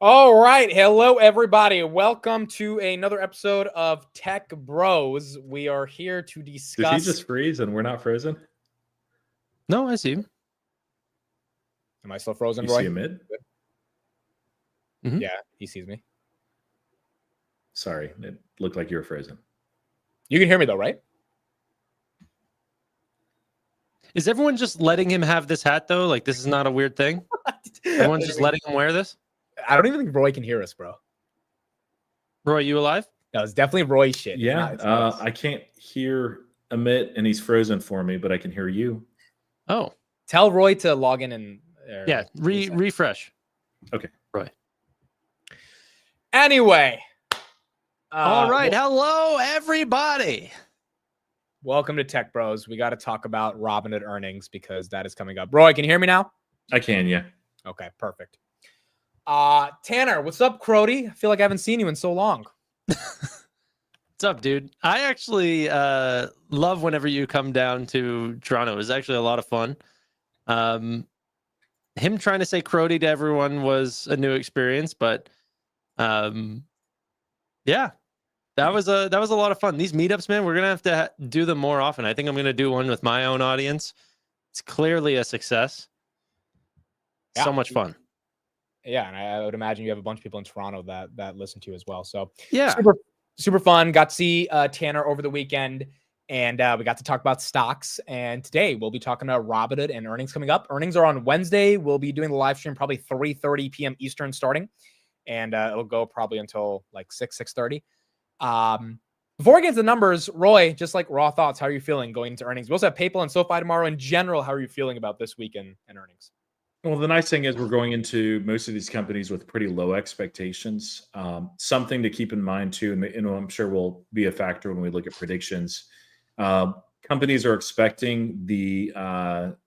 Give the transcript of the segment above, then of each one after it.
All right. Hello, everybody. Welcome to another episode of Tech Bros. We are here to discuss. Did he just freeze and we're not frozen? No, I see him. Am I still frozen, You Roy? see him mid? Mhm. Yeah, he sees me. Sorry, it looked like you were frozen. You can hear me, though, right? Is everyone just letting him have this hat, though? Like, this is not a weird thing? Everyone's just letting him wear this? I don't even think Roy can hear us, bro. Roy, you alive? No, it's definitely Roy shit. Yeah, It's not us. I can't hear Amit, and he's frozen for me, but I can hear you. Oh, Tell Roy to log in and... yeah. Refresh. Okay. Roy. Anyway. All right. Hello, everybody. Welcome to Tech Bros. We got to talk about Robinhood earnings because that is coming up. Roy, can you hear me now? I can, yeah. Okay, perfect. Tanner, what's up, Crody? I feel like I haven't seen you in so long. What's up, dude? I actually love whenever you come down to Toronto. It was actually a lot of fun. Him trying to say Crody to everyone was a new experience, but yeah, that was a lot of fun. These meetups, man, we're gonna have to do them more often. I think I'm gonna do one with my own audience. It's clearly a success. Yeah. So much fun. Yeah, and I would imagine you have a bunch of people in Toronto that listen to you as well. So Yeah. super fun. Got to see Tanner over the weekend, and we got to talk about stocks. And today we'll be talking about Robinhood and earnings coming up. Earnings are on Wednesday. We'll be doing the live stream probably 3:30 p.m. Eastern starting, and it'll go probably until like 6:30. Before we get into the numbers, Roy, just like raw thoughts, how are you feeling going into earnings? We also have PayPal and SoFi tomorrow. In general, how are you feeling about this weekend and earnings? Well, the nice thing is we're going into most of these companies with pretty low expectations. Something to keep in mind, too, and I'm sure will be a factor when we look at predictions. Companies are expecting the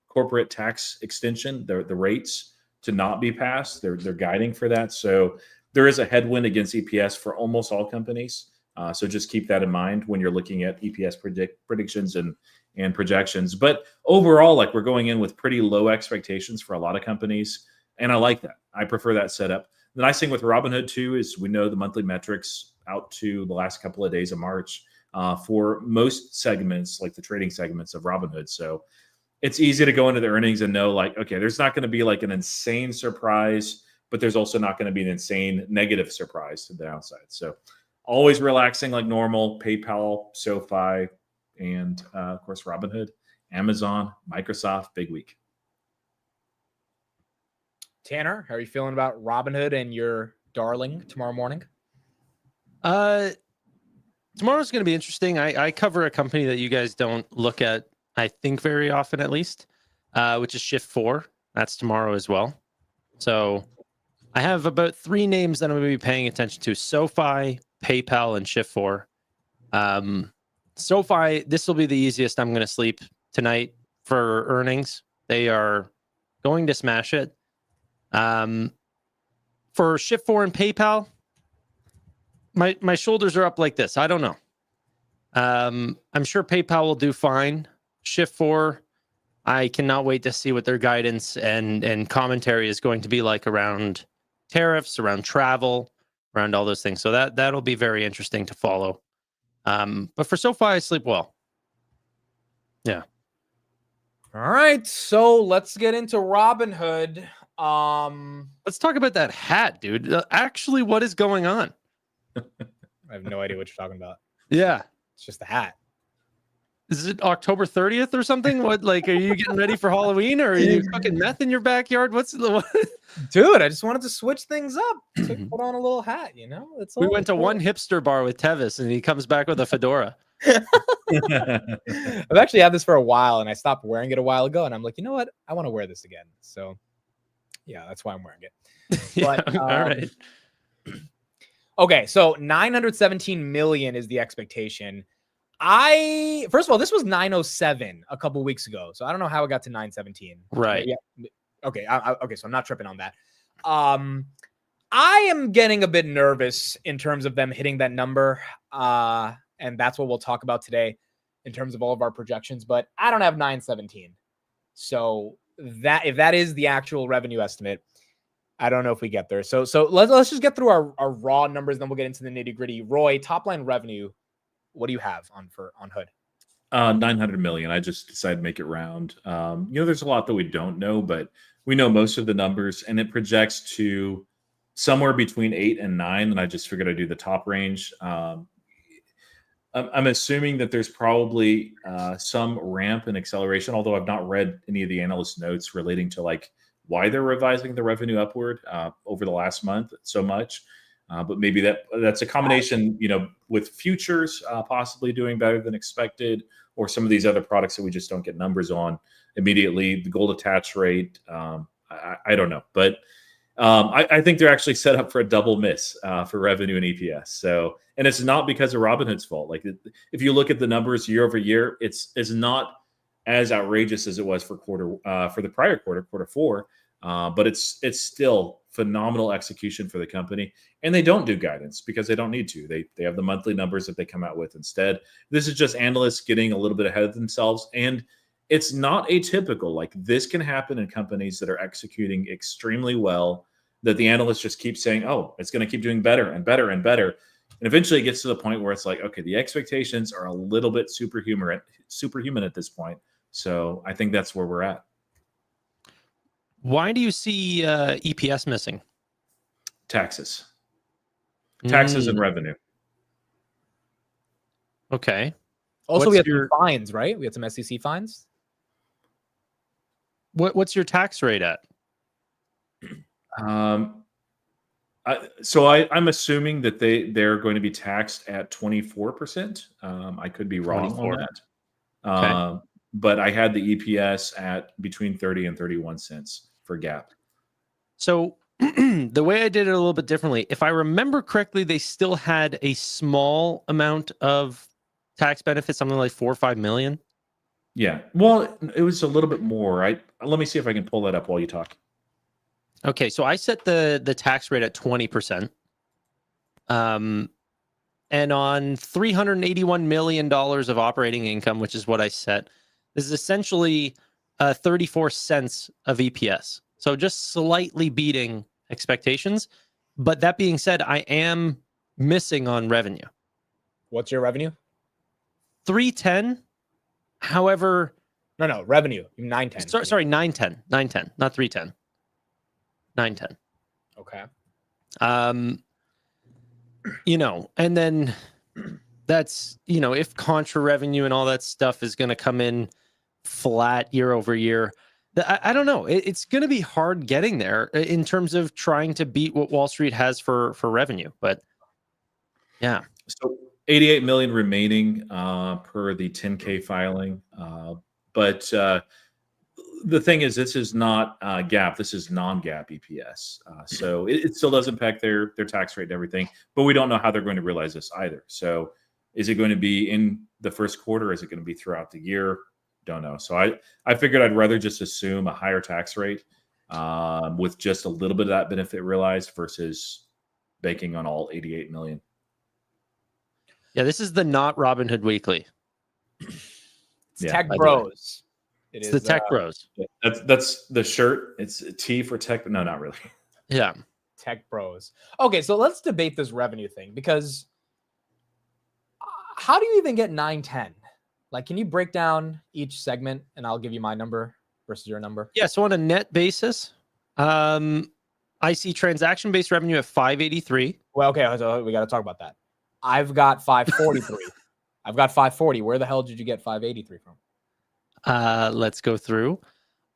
corporate tax extension, the rates, to not be passed. They're guiding for that. So there is a headwind against EPS for almost all companies. So just keep that in mind when you're looking at EPS predictions and projections. But overall, like, we're going in with pretty low expectations for a lot of companies. And I like that. I prefer that setup. The nice thing with Robinhood, too, is we know the monthly metrics out to the last couple of days of March for most segments, like the trading segments of Robinhood. So it's easy to go into the earnings and know, like, okay, there's not going to be like an insane surprise, but there's also not going to be an insane negative surprise to the downside. So always relaxing like normal. PayPal, SoFi, and of course, Robinhood, Amazon, Microsoft, big week. Tanner, how are you feeling about Robinhood and your darling tomorrow morning? Tomorrow's going to be interesting. I cover a company that you guys don't look at, I think, very often, at least, which is Shift4. That's tomorrow as well. So I have about 3 names that I'm going to be paying attention to: SoFi, PayPal, and Shift4. SoFi, this will be the easiest I'm going to sleep tonight for earnings. They are going to smash it. For Shift4 and PayPal, my shoulders are up like this. I don't know. I'm sure PayPal will do fine. Shift4, I cannot wait to see what their guidance and commentary is going to be like around tariffs, around travel, around all those things. So that'll be very interesting to follow. But for SoFi, I sleep well. Yeah. All right, so let's get into Robinhood. Let's talk about that hat, dude. Actually, what is going on? I have no idea what you're talking about. Yeah. It's just a hat. Is it October 30th or something? What, like, are you getting ready for Halloween, or are you cooking meth in your backyard? What's the Dude, I just wanted to switch things up. To put on a little hat, you know? We went to one hipster bar with Tevis, and he comes back with a fedora. I've actually had this for a while, and I stopped wearing it a while ago, and I'm like, you know what? I want to wear this again. So, yeah, that's why I'm wearing it. Yeah, But, all right. Okay, so 917 million is the expectation. First of all, this was 907 a couple weeks ago, so I don't know how it got to 917. Right. Yeah. Okay. Okay. So I'm not tripping on that. I am getting a bit nervous in terms of them hitting that number. And that's what we'll talk about today in terms of all of our projections, but I don't have 917. So if that is the actual revenue estimate, I don't know if we get there. So let's just get through our raw numbers, then we'll get into the nitty gritty. Roy, top line revenue. What do you have on Hood? 900 million. I just decided to make it round. There's a lot that we don't know, but we know most of the numbers, and it projects to somewhere between 8 and 9. And I just figured I'd do the top range. I'm assuming that there's probably some ramp and acceleration, although I've not read any of the analyst notes relating to like why they're revising the revenue upward over the last month so much. But maybe that's a combination, with futures possibly doing better than expected, or some of these other products that we just don't get numbers on immediately. The gold attach rate, I don't know, but I think they're actually set up for a double miss for revenue and EPS. So, and it's not because of Robinhood's fault. Like if you look at the numbers year over year, it's not as outrageous as it was for the prior quarter 4. But it's still phenomenal execution for the company, and they don't do guidance because they don't need to. They have the monthly numbers that they come out with instead. This is just analysts getting a little bit ahead of themselves, and it's not atypical. Like this can happen in companies that are executing extremely well, that the analysts just keep saying, "Oh, it's going to keep doing better and better and better," and eventually it gets to the point where it's like, okay, the expectations are a little bit superhuman at this point. So I think that's where we're at. Why do you see EPS missing? Taxes and revenue. Okay. Also, we had some fines, right? We had some SEC fines. What's your tax rate at? I'm assuming that they're going to be taxed at 24%. I could be wrong 24. on that. Okay. But I had the EPS at between 30 and 31 cents for GAAP. So the way I did it a little bit differently, if I remember correctly, they still had a small amount of tax benefits, something like 4 or 5 million. Yeah. Well, it was a little bit more. Let me see if I can pull that up while you talk. Okay, so I set the tax rate at 20%. And on $381 million of operating income, which is what I set, this is essentially 34 cents of EPS. So just slightly beating expectations. But that being said, I am missing on revenue. What's your revenue? 310. However, no, revenue 910. Sorry, 910, not 310. 910. Okay. And then that's, if contra revenue and all that stuff is going to come in flat year over year, I don't know. It's going to be hard getting there in terms of trying to beat what Wall Street has for revenue. But yeah. So 88 million remaining per the 10K filing. But the thing is, this is not GAAP. This is non-GAAP EPS. So it still does impact their tax rate and everything. But we don't know how they're going to realize this either. So is it going to be in the first quarter? Is it going to be throughout the year? Don't know. So I figured I'd rather just assume a higher tax rate with just a little bit of that benefit realized versus banking on all 88 million. Yeah, this is the not Robinhood Weekly. It's Tech Bros. It's the Tech Bros. That's the shirt. It's a T for tech. No, not really. Yeah. Tech Bros. Okay, so let's debate this revenue thing, because how do you even get 910? Like, can you break down each segment and I'll give you my number versus your number? Yeah, so on a net basis, I see transaction-based revenue at 583. Well, okay, so we got to talk about that. I've got 543. I've got 540. Where the hell did you get 583 from? Let's go through.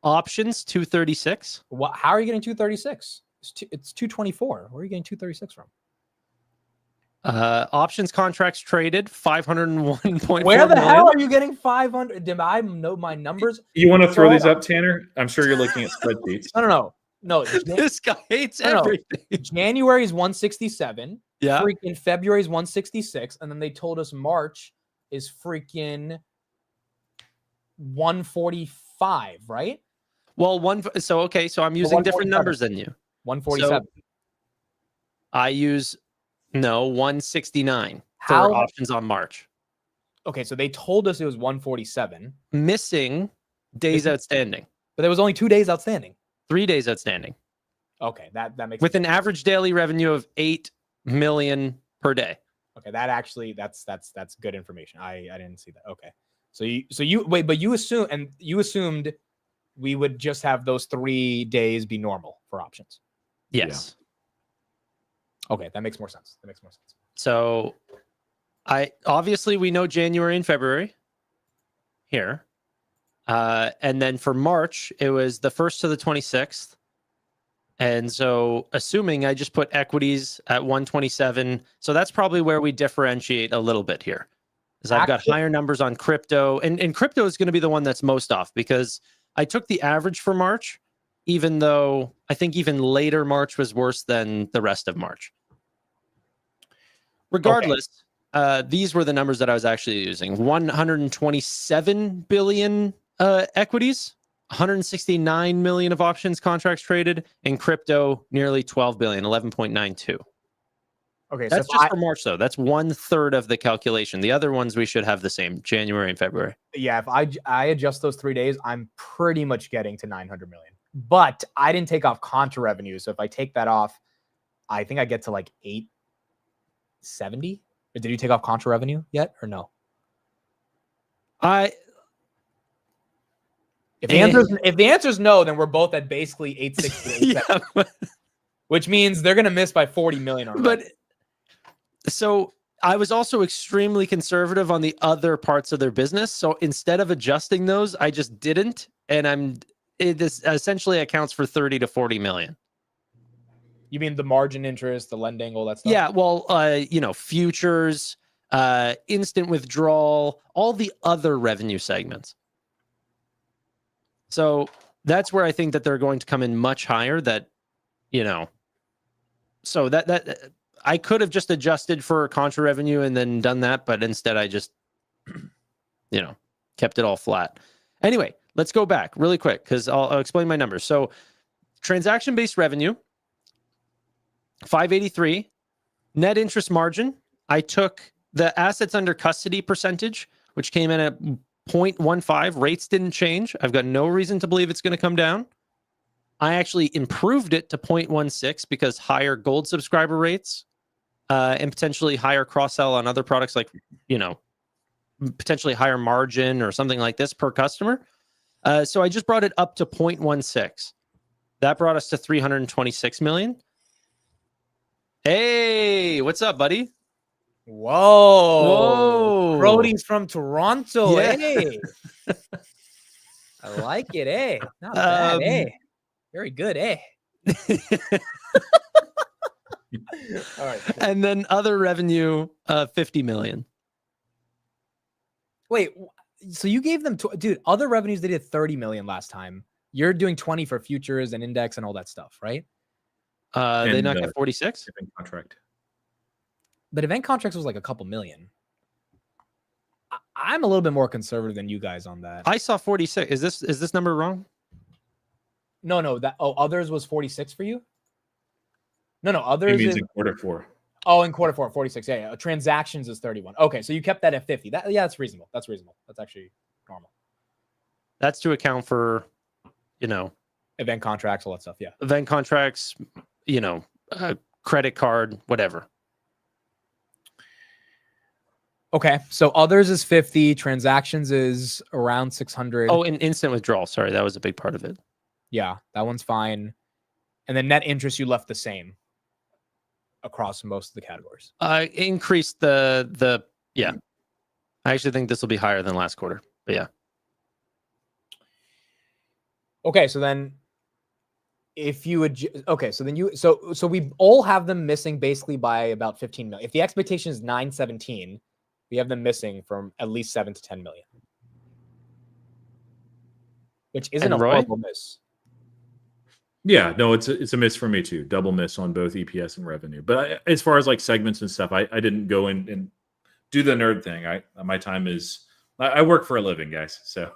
Options, 236. What? How are you getting 236? It's 224. Where are you getting 236 from? Options contracts traded, 501.4 Where the million. hell are you getting 500? Did I know my numbers? You want to throw these up, Tanner? I'm sure you're looking at spreadsheets. No. This guy hates everything. January is 167. Yeah. Freaking February is 166. And then they told us March is freaking 145, right? Well, so I'm using different numbers than you. 147. So I use 169 for options on March. Okay, so they told us it was 147. Missing days outstanding. But there was only 2 days outstanding. 3 days outstanding. Okay, that makes with sense. an average daily revenue of 8 million per day. Okay, that actually that's good information. I didn't see that. Okay, so you wait, but you assumed we would just have those 3 days be normal for options. Yes. Yeah. Okay, that makes more sense. So obviously we know January and February here. And then for March, it was the 1st to the 26th. And so assuming I just put equities at 127, so that's probably where we differentiate a little bit here. Is I've got higher numbers on crypto, and crypto is going to be the one that's most off because I took the average for March, even though I think even later March was worse than the rest of March. Regardless, these were the numbers that I was actually using. 127 billion equities, 169 million of options contracts traded, and crypto nearly 12 billion, 11.92. Okay, that's so just for March, though. That's 1/3 of the calculation. The other ones we should have the same, January and February. Yeah, if I adjust those 3 days, I'm pretty much getting to 900 million. But I didn't take off contra revenue, so if I take that off, I think I get to like 870. Did you take off contra revenue yet or no? If the answer is no, then we're both at basically 860. Yeah. Which means they're going to miss by 40 million on But so I was also extremely conservative on the other parts of their business. So instead of adjusting those, I just didn't. And this essentially accounts for 30 to 40 million. You mean the margin interest, the lending, all that stuff? Yeah. Well, futures, instant withdrawal, all the other revenue segments. So that's where I think that they're going to come in much higher so that I could have just adjusted for contra revenue and then done that, but instead I just, kept it all flat. Anyway, let's go back really quick because I'll explain my numbers. So transaction-based revenue, 583. Net interest margin, I took the assets under custody percentage, which came in at 0.15. Rates didn't change. I've got no reason to believe it's going to come down. I actually improved it to 0.16 because higher gold subscriber rates and potentially higher cross-sell on other products like, potentially higher margin or something like this per customer. So I just brought it up to 0.16. That brought us to 326 million. Hey, what's up, buddy? Whoa. Brody's from Toronto. Yeah. Hey. I like it, eh? Not bad, eh? Very good, eh? All right. And then other revenue, 50 million. Wait, so you gave them, dude, other revenues, they did 30 million last time. You're doing 20 for futures and index and all that stuff, right? They not get 46? Contract. But event contracts was like a couple million. I'm a little bit more conservative than you guys on that. I saw 46. Is this number wrong? No. Others was 46 for you? No, others means is in quarter four. Oh, in quarter four, 46. Yeah. Transactions is 31. Okay, so you kept that at 50. That's reasonable. That's actually normal. That's to account for, event contracts, all that stuff. Yeah. Event contracts, credit card, whatever. Okay, so others is 50, transactions is around 600. Oh, and instant withdrawal. Sorry, that was a big part of it. Yeah, that one's fine. And then net interest, you left the same across most of the categories. Increased the yeah. I actually think this will be higher than last quarter, but yeah. Okay, so then if you would, so we all have them missing basically by about 15 million. If the expectation is 917, we have them missing from at least 7 to 10 million, which isn't a horrible miss. Yeah, no, it's a miss for me too. Double miss on both EPS and revenue. But as far as like segments and stuff, I didn't go in and do the nerd thing. My time is I work for a living, guys. So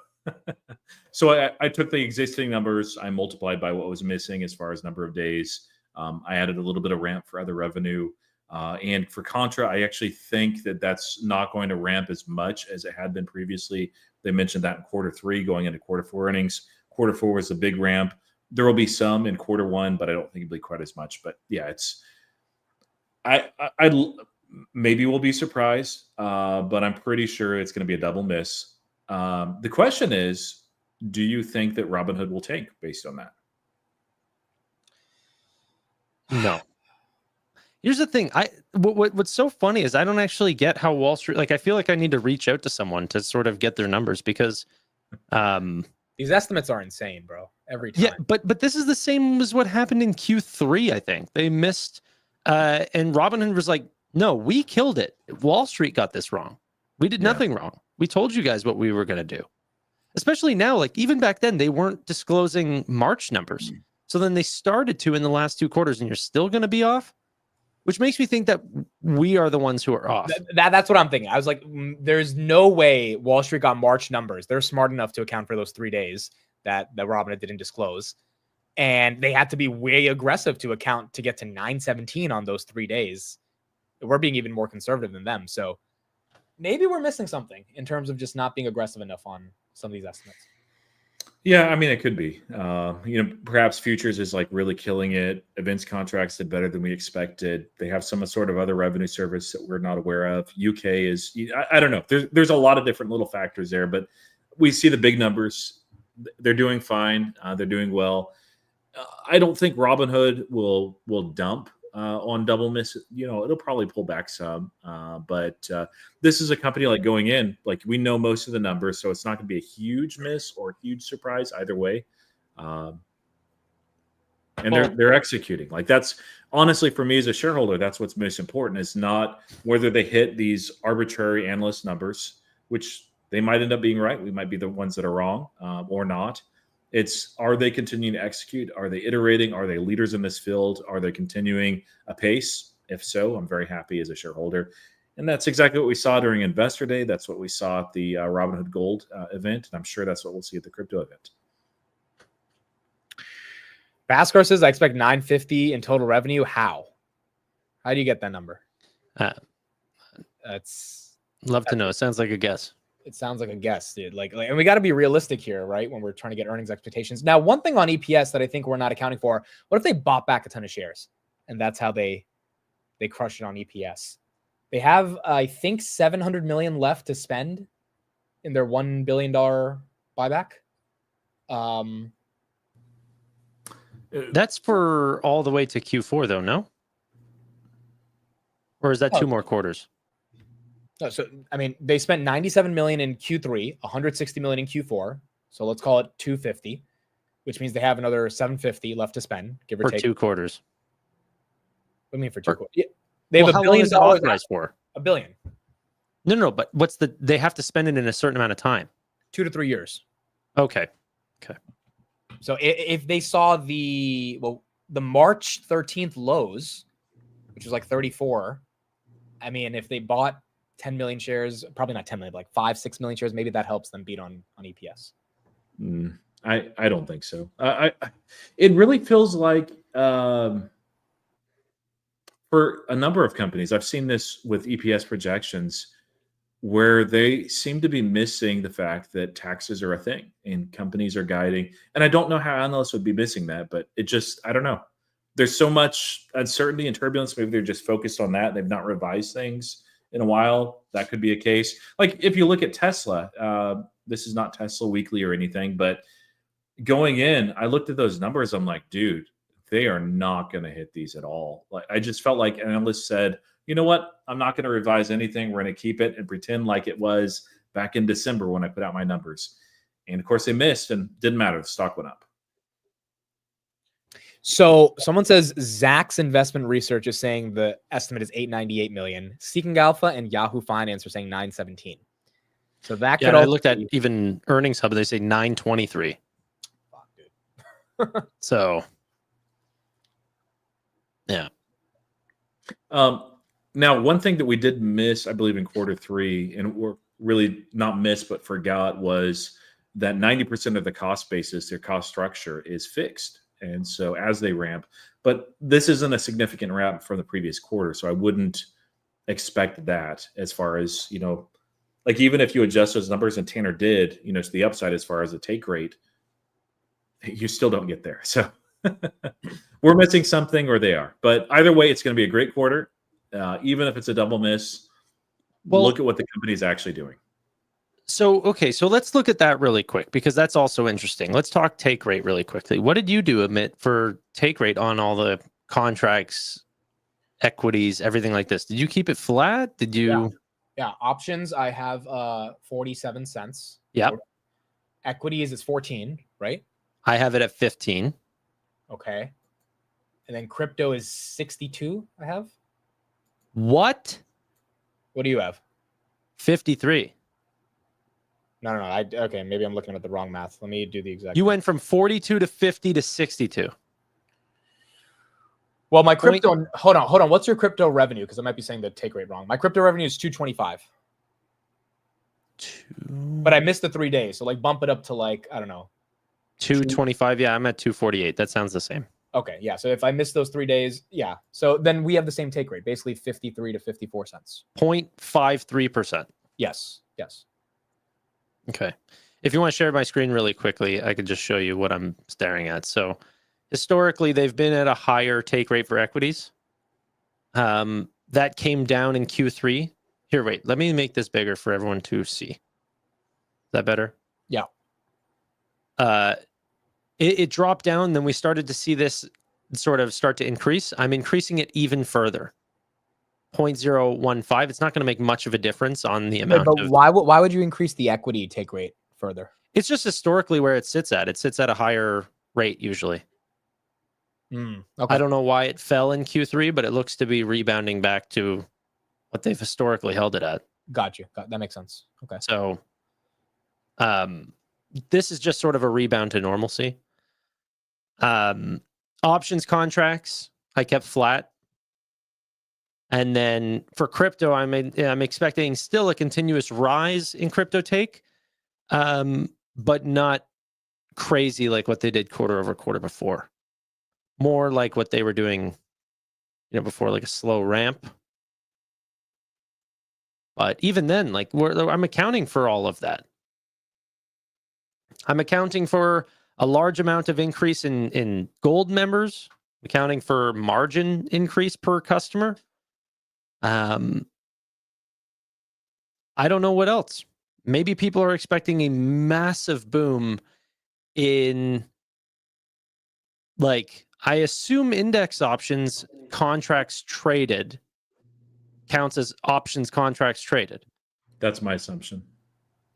I took the existing numbers, I multiplied by what was missing as far as number of days. I added a little bit of ramp for other revenue. And for contra, I actually think that's not going to ramp as much as it had been previously. They mentioned that in quarter three going into quarter four earnings. Quarter four was a big ramp. There will be some in quarter one, but I don't think it'll be quite as much. But yeah, I maybe we'll be surprised, but I'm pretty sure it's going to be a double miss. The question is, do you think that Robinhood will tank based on that? No. Here's the thing. What's so funny is I don't actually get how Wall Street, like, I feel like I need to reach out to someone to sort of get their numbers because these estimates are insane, bro. Every time. Yeah, but this is the same as what happened in Q3, I think. They missed and Robinhood was like, "No, we killed it. Wall Street got this wrong. We did nothing wrong. We told you guys what we were going to do." Especially now, like even back then they weren't disclosing March numbers. So then they started to in the last 2 quarters and you're still going to be off? Which makes me think that we are the ones who are off. That's what I'm thinking. I was like, there's no way Wall Street got March numbers. They're smart enough to account for those 3 days that Robinhood didn't disclose. And they had to be way aggressive to account to get to 917 on those 3 days. We're being even more conservative than them. So maybe we're missing something in terms of just not being aggressive enough on some of these estimates. Yeah, I mean, it could be. Perhaps futures is like really killing it. Events contracts did better than we expected. They have some sort of other revenue service that we're not aware of. UK is, I don't know. There's a lot of different little factors there, but we see the big numbers. They're doing fine. They're doing well. I don't think Robinhood will dump on double miss. It'll probably pull back some. But this is a company like going in, like we know most of the numbers, so it's not going to be a huge miss or a huge surprise either way. And they're executing. Like that's honestly for me as a shareholder, that's what's most important. Is not whether they hit these arbitrary analyst numbers, which they might end up being right. We might be the ones that are wrong or not. It's, are they continuing to execute? Are they iterating? Are they leaders in this field? Are they continuing a pace? If so, I'm very happy as a shareholder. And that's exactly what we saw during Investor Day. That's what we saw at the Robinhood Gold event. And I'm sure that's what we'll see at the crypto event. Baskar says, I expect 950 in total revenue. How do you get that number? That's love to know. It sounds like a guess. It sounds like a guess, dude. Like, and we got to be realistic here, right? When we're trying to get earnings expectations. Now, one thing on EPS that I think we're not accounting for, what if they bought back a ton of shares? And that's how they crush it on EPS. They have, I think, 700 million left to spend in their $1 billion buyback. That's for all the way to Q4, though, no? Or is that 2 more quarters? No, so I mean, they spent 97 million in Q3, 160 million in Q4. So let's call it 250, which means they have another 750 left to spend, give or take. For 2 quarters. What do you mean for 2 quarters? Yeah. They have $1 billion authorized for. $1 billion. No, but they have to spend it in a certain amount of time. 2 to 3 years. Okay. So if they saw the March 13th lows, which was like 34, I mean, if they bought 10 million shares, probably not 10 million, but like 5-6 million shares, maybe that helps them beat on EPS. I don't think so. It really feels like for a number of companies, I've seen this with EPS projections where they seem to be missing the fact that taxes are a thing and companies are guiding. And I don't know how analysts would be missing that, but it just, I don't know. There's so much uncertainty and turbulence. Maybe they're just focused on that. They've not revised things in a while. That could be a case. Like if you look at Tesla, this is not Tesla Weekly or anything, but going in, I looked at those numbers. I'm like, dude, they are not going to hit these at all. Like I just felt like analysts said, you know what? I'm not going to revise anything. We're going to keep it and pretend like it was back in December when I put out my numbers. And of course they missed and didn't matter. The stock went up. So someone says Zacks Investment Research is saying the estimate is 898 million. Seeking Alpha and Yahoo Finance are saying 917. So that could I looked at even Earnings Hub. They say 923. Fuck, dude. So, yeah. Now, one thing that we did miss, I believe, in Q3, and we're really not missed, but forgot, was that 90% of the cost basis, their cost structure, is fixed. And so as they ramp, but this isn't a significant ramp from the previous quarter. So I wouldn't expect that as far as, like even if you adjust those numbers, and Tanner did, to the upside as far as the take rate, you still don't get there. So we're missing something, or they are. But either way, it's going to be a great quarter. Even if it's a double miss, look at what the company is actually doing. So, okay, so let's look at that really quick, because that's also interesting. Let's talk take rate really quickly. What did you do, Amit, for take rate on all the contracts, equities, everything like this? Did you keep it flat? Did you? Yeah. Options, I have 47 cents. Yeah. Equities is 14, right? I have it at 15. Okay. And then crypto is 62, I have. What? What do you have? 53. No. Okay, maybe I'm looking at the wrong math. Let me do the exact. You went from 42 to 50 to 62. Well, my crypto. Hold on. What's your crypto revenue? Because I might be saying the take rate wrong. My crypto revenue is 225. But I missed the 3 days, so like bump it up to like, I don't know, 225. Yeah, I'm at 248. That sounds the same. Okay, yeah. So if I miss those 3 days, yeah. So then we have the same take rate, basically 53 to 54 cents. 0.53%. Yes. Okay. If you want to share my screen really quickly, I could just show you what I'm staring at. So historically, they've been at a higher take rate for equities. That came down in Q3. Here, wait. Let me make this bigger for everyone to see. Is that better? Yeah. It dropped down. Then we started to see this sort of start to increase. I'm increasing it even further. 0.015. It's not going to make much of a difference on the amount. But why would you increase the equity take rate further? It's just historically where it sits at. It sits at a higher rate usually. Okay. I don't know why it fell in Q3, but it looks to be rebounding back to what they've historically held it at. Got you. That makes sense. Okay. So this is just sort of a rebound to normalcy. Options contracts, I kept flat. And then for crypto, I'm expecting still a continuous rise in crypto take, but not crazy like what they did quarter over quarter before. More like what they were doing, before, like a slow ramp. But even then, like I'm accounting for all of that. I'm accounting for a large amount of increase in gold members, accounting for margin increase per customer. I don't know what else. Maybe people are expecting a massive boom in, like, I assume index options contracts traded counts as options contracts traded. That's my assumption.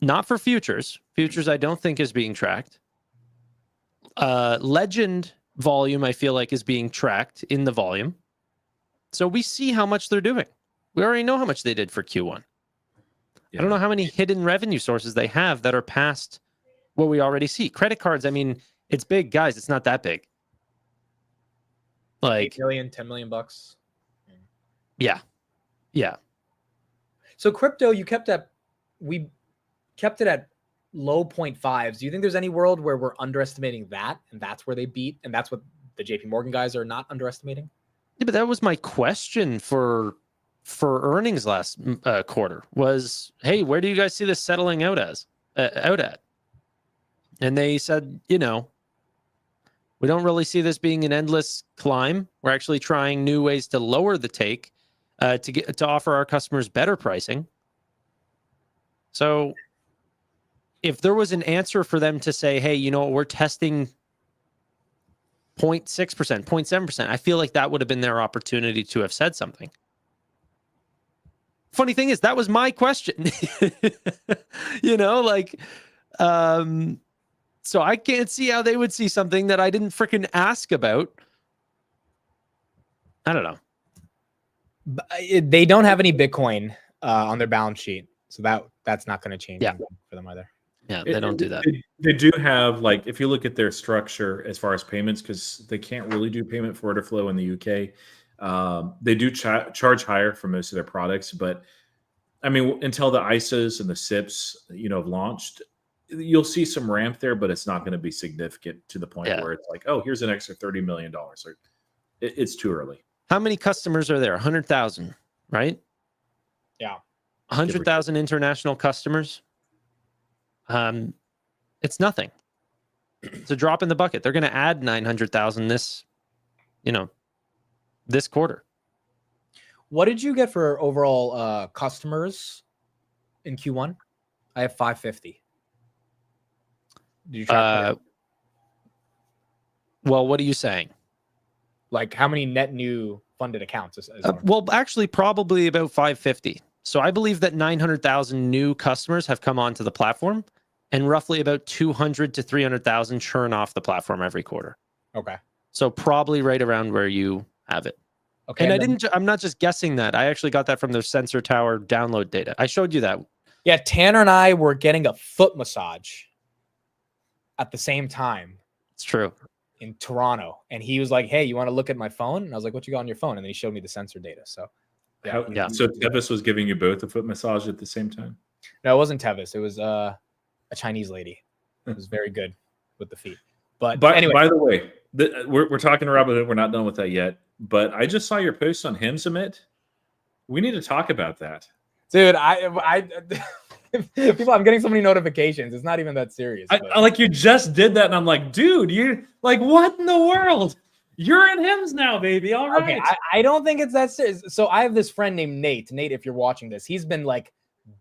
Not for futures. Futures I don't think is being tracked. Legend volume I feel like is being tracked in the volume. So we see how much they're doing. We already know how much they did for Q1. Yeah. I don't know how many hidden revenue sources they have that are past what we already see. Credit cards, I mean, it's big, guys. It's not that big. Like 8 million, 10 million bucks. Yeah. So crypto, we kept it at low 0.5s. Do you think there's any world where we're underestimating that, and that's where they beat, and that's what the JP Morgan guys are not underestimating? Yeah, but that was my question for earnings last quarter was, hey, where do you guys see this settling out at? And they said, we don't really see this being an endless climb. We're actually trying new ways to lower the take to offer our customers better pricing. So if there was an answer for them to say, hey, we're testing 0.6%, 0.7%, I feel like that would have been their opportunity to have said something. Funny thing is, that was my question. So I can't see how they would see something that I didn't freaking ask about. I don't know. They don't have any Bitcoin on their balance sheet, so that's not going to change for them either. Yeah, they don't do that. They do have, like, if you look at their structure as far as payments, because they can't really do payment for order flow in the UK. They do charge higher for most of their products, but I mean, until the ISAs and the SIPs, have launched, you'll see some ramp there, but it's not going to be significant to the point where it's like, oh, here's an extra $30 million. It's too early. How many customers are there? 100,000, right? Yeah. 100,000 international customers. It's nothing. It's a drop in the bucket. They're going to add 900,000 this quarter. What did you get for overall customers in Q1? I have 550. Did you track that? Well, what are you saying? Like how many net new funded accounts? Well, actually, probably about 550. So I believe that 900,000 new customers have come onto the platform, and roughly about 200 to 300,000 churn off the platform every quarter. Okay. So probably right around where you have it. Okay. And I'm not just guessing that. I actually got that from their Sensor Tower download data. I showed you that. Yeah, Tanner and I were getting a foot massage at the same time. It's true. In Toronto, and he was like, "Hey, you want to look at my phone?" And I was like, "What you got on your phone?" And then he showed me the sensor data. So, yeah. So Tevis was giving you both a foot massage at the same time? No, it wasn't Tevis. It was a Chinese lady. It was very good with the feet. But anyway, by the way, we're talking Robinhood. We're not done with that yet. But I just saw your post on Himsummit. We need to talk about that, dude. People, I'm getting so many notifications. It's not even that serious. I like you just did that, and I'm like, dude, you're like, what in the world? You're in Hims now, baby. All right. Okay, I don't think it's that serious. So I have this friend named Nate. Nate, if you're watching this, he's been like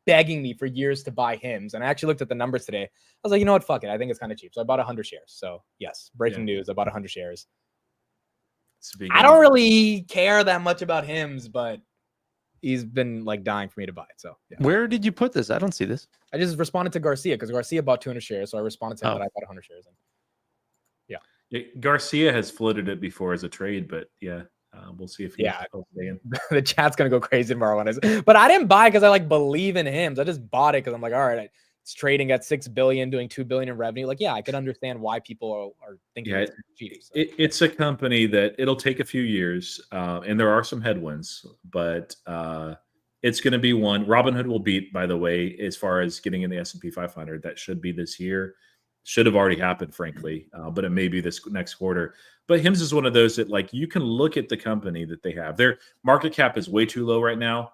begging me for years to buy Hims, and I actually looked at the numbers today. I was like, you know what? Fuck it. I think it's kind of cheap. So I bought 100 shares. So yes, breaking news. I bought 100 shares. I don't really care that much about Hims, but he's been like dying for me to buy it. So yeah. Where did you put this? I don't see this. I just responded to Garcia because Garcia bought 200 shares. So I responded to him that I bought 100 shares. Yeah. Garcia has floated it before as a trade, but we'll see if he'll stay in. The chat's going to go crazy tomorrow. But I didn't buy because I like believe in Hims. I just bought it because I'm like, all right, it's trading at 6 billion, doing 2 billion in revenue. Like, yeah, I could understand why people are thinking it's cheating. So. It's a company that it'll take a few years, and there are some headwinds, but it's going to be one. Robinhood will beat, by the way, as far as getting in the S&P 500. That should be this year. Should have already happened, frankly, but it may be this next quarter. But Hims is one of those that, like, you can look at the company that they have. Their market cap is way too low right now.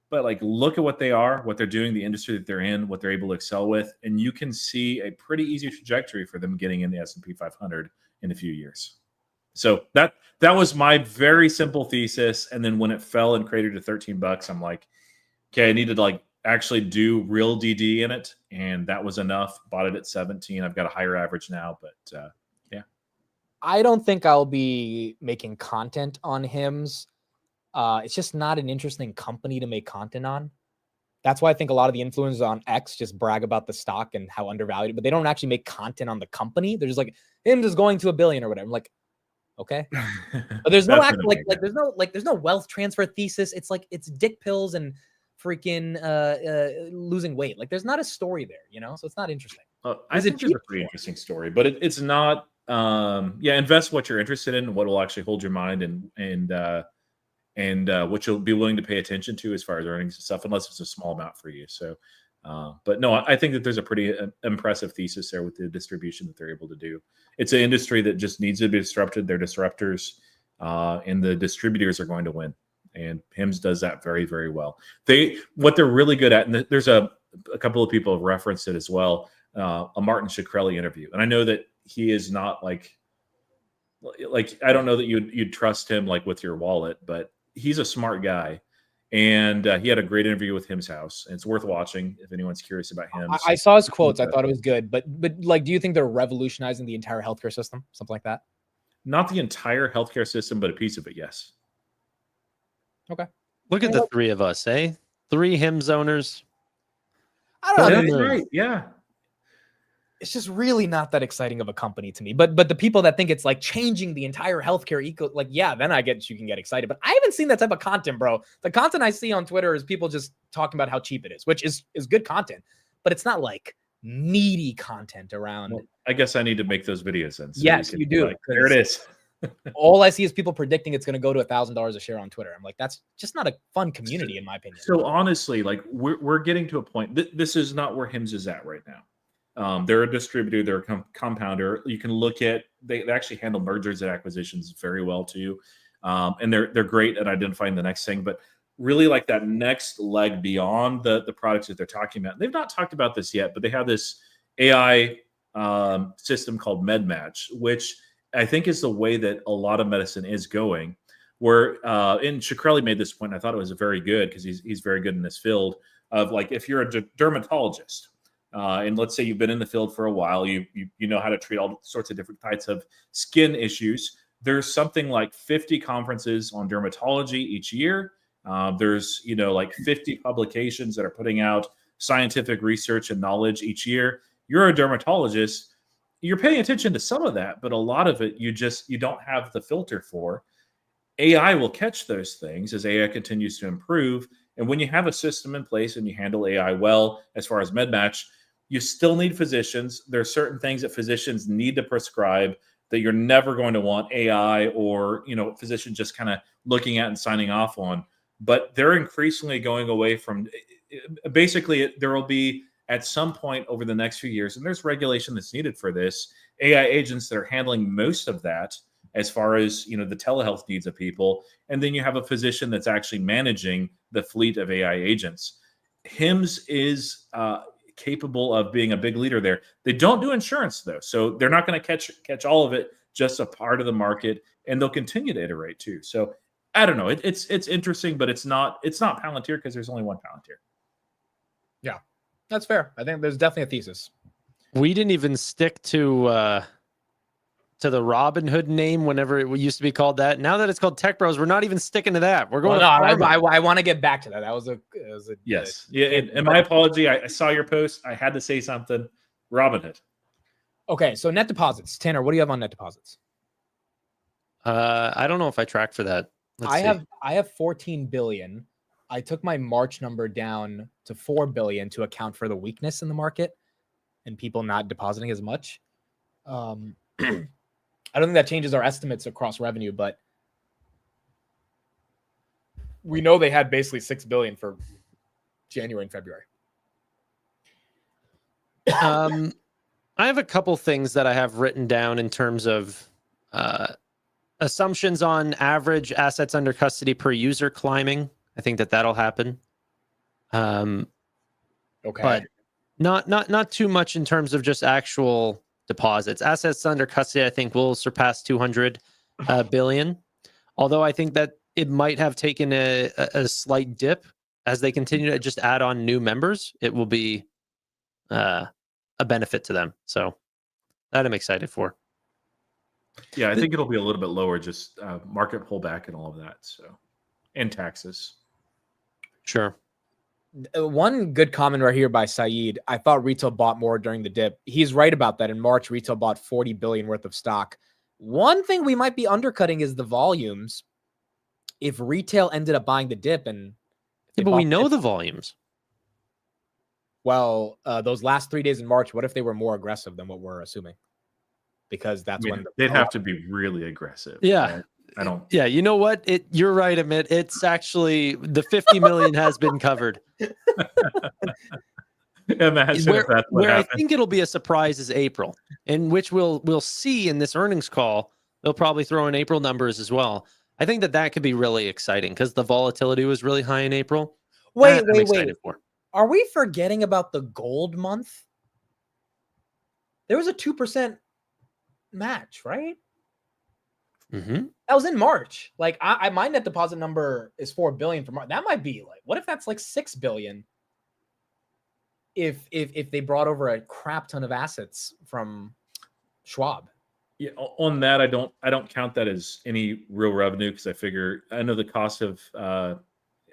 But like, look at what they are, what they're doing, the industry that they're in, what they're able to excel with, and you can see a pretty easy trajectory for them getting in the S&P 500 in a few years. So that was my very simple thesis. And then when it fell and cratered to $13, I'm like, okay, I need to like actually do real DD in it, and that was enough. Bought it at 17. I've got a higher average now, but yeah. I don't think I'll be making content on Hims. It's just not an interesting company to make content on. That's why I think a lot of the influencers on X just brag about the stock and how undervalued, but they don't actually make content on the company. They're just like, Hims is going to $1 billion or whatever. I'm like, okay. But there's no actual, there's no wealth transfer thesis. It's like, it's dick pills and freaking losing weight. Like, there's not a story there, you know? So it's not interesting. I think it's a pretty interesting story, but it's not, invest what you're interested in, what will actually hold your mind and what you'll be willing to pay attention to as far as earnings and stuff, unless it's a small amount for you. So, but no, I think that there's a pretty impressive thesis there with the distribution that they're able to do. It's an industry that just needs to be disrupted. They're disruptors, and the distributors are going to win. And Hims does that very, very well. What they're really good at, and there's a couple of people have referenced it as well, a Martin Shkreli interview. And I know that he is not like I don't know that you'd trust him like with your wallet, but he's a smart guy, and he had a great interview with Hims House. And it's worth watching if anyone's curious about him. I saw his quotes. I thought it was good, but like, do you think they're revolutionizing the entire healthcare system, something like that? Not the entire healthcare system, but a piece of it, yes. Okay. Look at the three of us, eh? 3 Hims owners. I don't know. That's right. Yeah. It's just really not that exciting of a company to me. But the people that think it's like changing the entire healthcare like, yeah, then I get you can get excited. But I haven't seen that type of content, bro. The content I see on Twitter is people just talking about how cheap it is, which is good content, but it's not like meaty content around. Well, I guess I need to make those videos then. So yes, you do. Like, there it is. All I see is people predicting it's going to go to $1,000 a share on Twitter. I'm like, that's just not a fun community, in my opinion. So honestly, like we're getting to a point. This is not where Hims is at right now. They're a distributor. They're a compounder. You can look at they actually handle mergers and acquisitions very well too, and they're great at identifying the next thing. But really, like that next leg beyond the products that they're talking about. They've not talked about this yet, but they have this AI system called MedMatch, which I think is the way that a lot of medicine is going. Where and Shkreli made this point, I thought it was very good because he's very good in this field of like if you're a dermatologist. And let's say you've been in the field for a while, you know how to treat all sorts of different types of skin issues. There's something like 50 conferences on dermatology each year. There's like 50 publications that are putting out scientific research and knowledge each year. You're a dermatologist. You're paying attention to some of that, but a lot of it you don't have the filter for. AI will catch those things as AI continues to improve. And when you have a system in place and you handle AI well, as far as MedMatch, you still need physicians. There are certain things that physicians need to prescribe that you're never going to want AI or, physicians just kind of looking at and signing off on. But they're increasingly going away from, basically, there will be at some point over the next few years, and there's regulation that's needed for this, AI agents that are handling most of that as far as, the telehealth needs of people. And then you have a physician that's actually managing the fleet of AI agents. HIMSS is capable of being a big leader there. They don't do insurance though, so they're not going to catch all of it, just a part of the market, and they'll continue to iterate too. So I don't know. It's interesting, but it's not Palantir because there's only one Palantir. Yeah, that's fair. I think there's definitely a thesis. We didn't even stick to the Robinhood name whenever it used to be called that. Now that it's called Tech Bros, we're not even sticking to that. We're going. I want to get back to that. That was a yes. And my apology. I saw your post. I had to say something. Robinhood. Okay, so net deposits. Tanner, what do you have on net deposits? I don't know if I track for that. I have 14 billion. I took my March number down to 4 billion to account for the weakness in the market and people not depositing as much. I don't think that changes our estimates across revenue, but we know they had basically 6 billion for January and February. I have a couple things that I have written down in terms of assumptions on average assets under custody per user climbing. I think that'll happen. Okay. But not too much in terms of just actual deposits. Assets under custody, I think, will surpass 200 billion. Although I think that it might have taken a slight dip as they continue to just add on new members. It will be a benefit to them. So that I'm excited for. Yeah, I think it'll be a little bit lower, just market pullback and all of that. So, and taxes. Sure. One good comment right here by Saeed. I thought retail bought more during the dip. He's right about that. In March, retail bought 40 billion worth of stock. One thing we might be undercutting is the volumes. If retail ended up buying the dip but we know the volumes. Well, those last 3 days in March, what if they were more aggressive than what we're assuming? Because that's when they'd have to be really aggressive. Yeah. Right? I don't. Yeah, you know what? You're right, Amit. It's actually the 50 million has been covered. Imagine if that's what where I happened. think it'll be a surprise is April, in which we'll see in this earnings call. They'll probably throw in April numbers as well. I think that could be really exciting because the volatility was really high in April. Wait. For. Are we forgetting about the gold month? There was a 2% match, right? Mm-hmm. That was in March. Like my net deposit number is 4 billion for March. That might be like, what if that's like 6 billion? If they brought over a crap ton of assets from Schwab. Yeah, on that, I don't count that as any real revenue because I know the cost of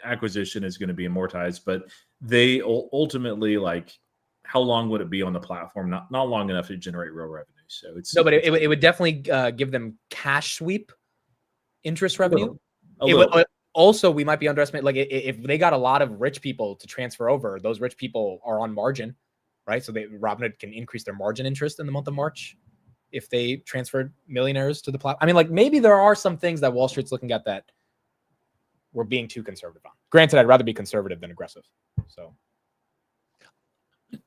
acquisition is going to be amortized, but they ultimately, like, how long would it be on the platform? Not long enough to generate real revenue. So it's no, but it would definitely give them cash sweep interest revenue. Also, we might be underestimating, like, if they got a lot of rich people to transfer over, those rich people are on margin, right? So Robinhood can increase their margin interest in the month of March if they transferred millionaires to the platform. I mean, like, maybe there are some things that Wall Street's looking at that we're being too conservative on. Granted, I'd rather be conservative than aggressive. So,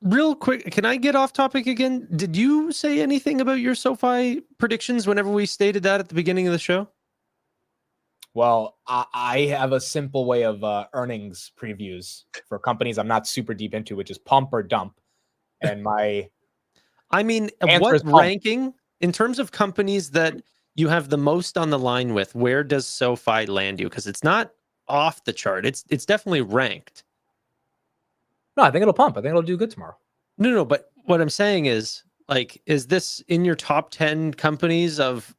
real quick, can I get off topic again? Did you say anything about your SoFi predictions whenever we stated that at the beginning of the show? Well, I have a simple way of earnings previews for companies I'm not super deep into, which is pump or dump. And I mean, Answer what is pump. ranking in terms of companies that you have the most on the line with? Where does SoFi land you? Because it's not off the chart. It's definitely ranked. No, I think it'll pump. I think it'll do good tomorrow. No. But what I'm saying is, like, is this in your top 10 companies of?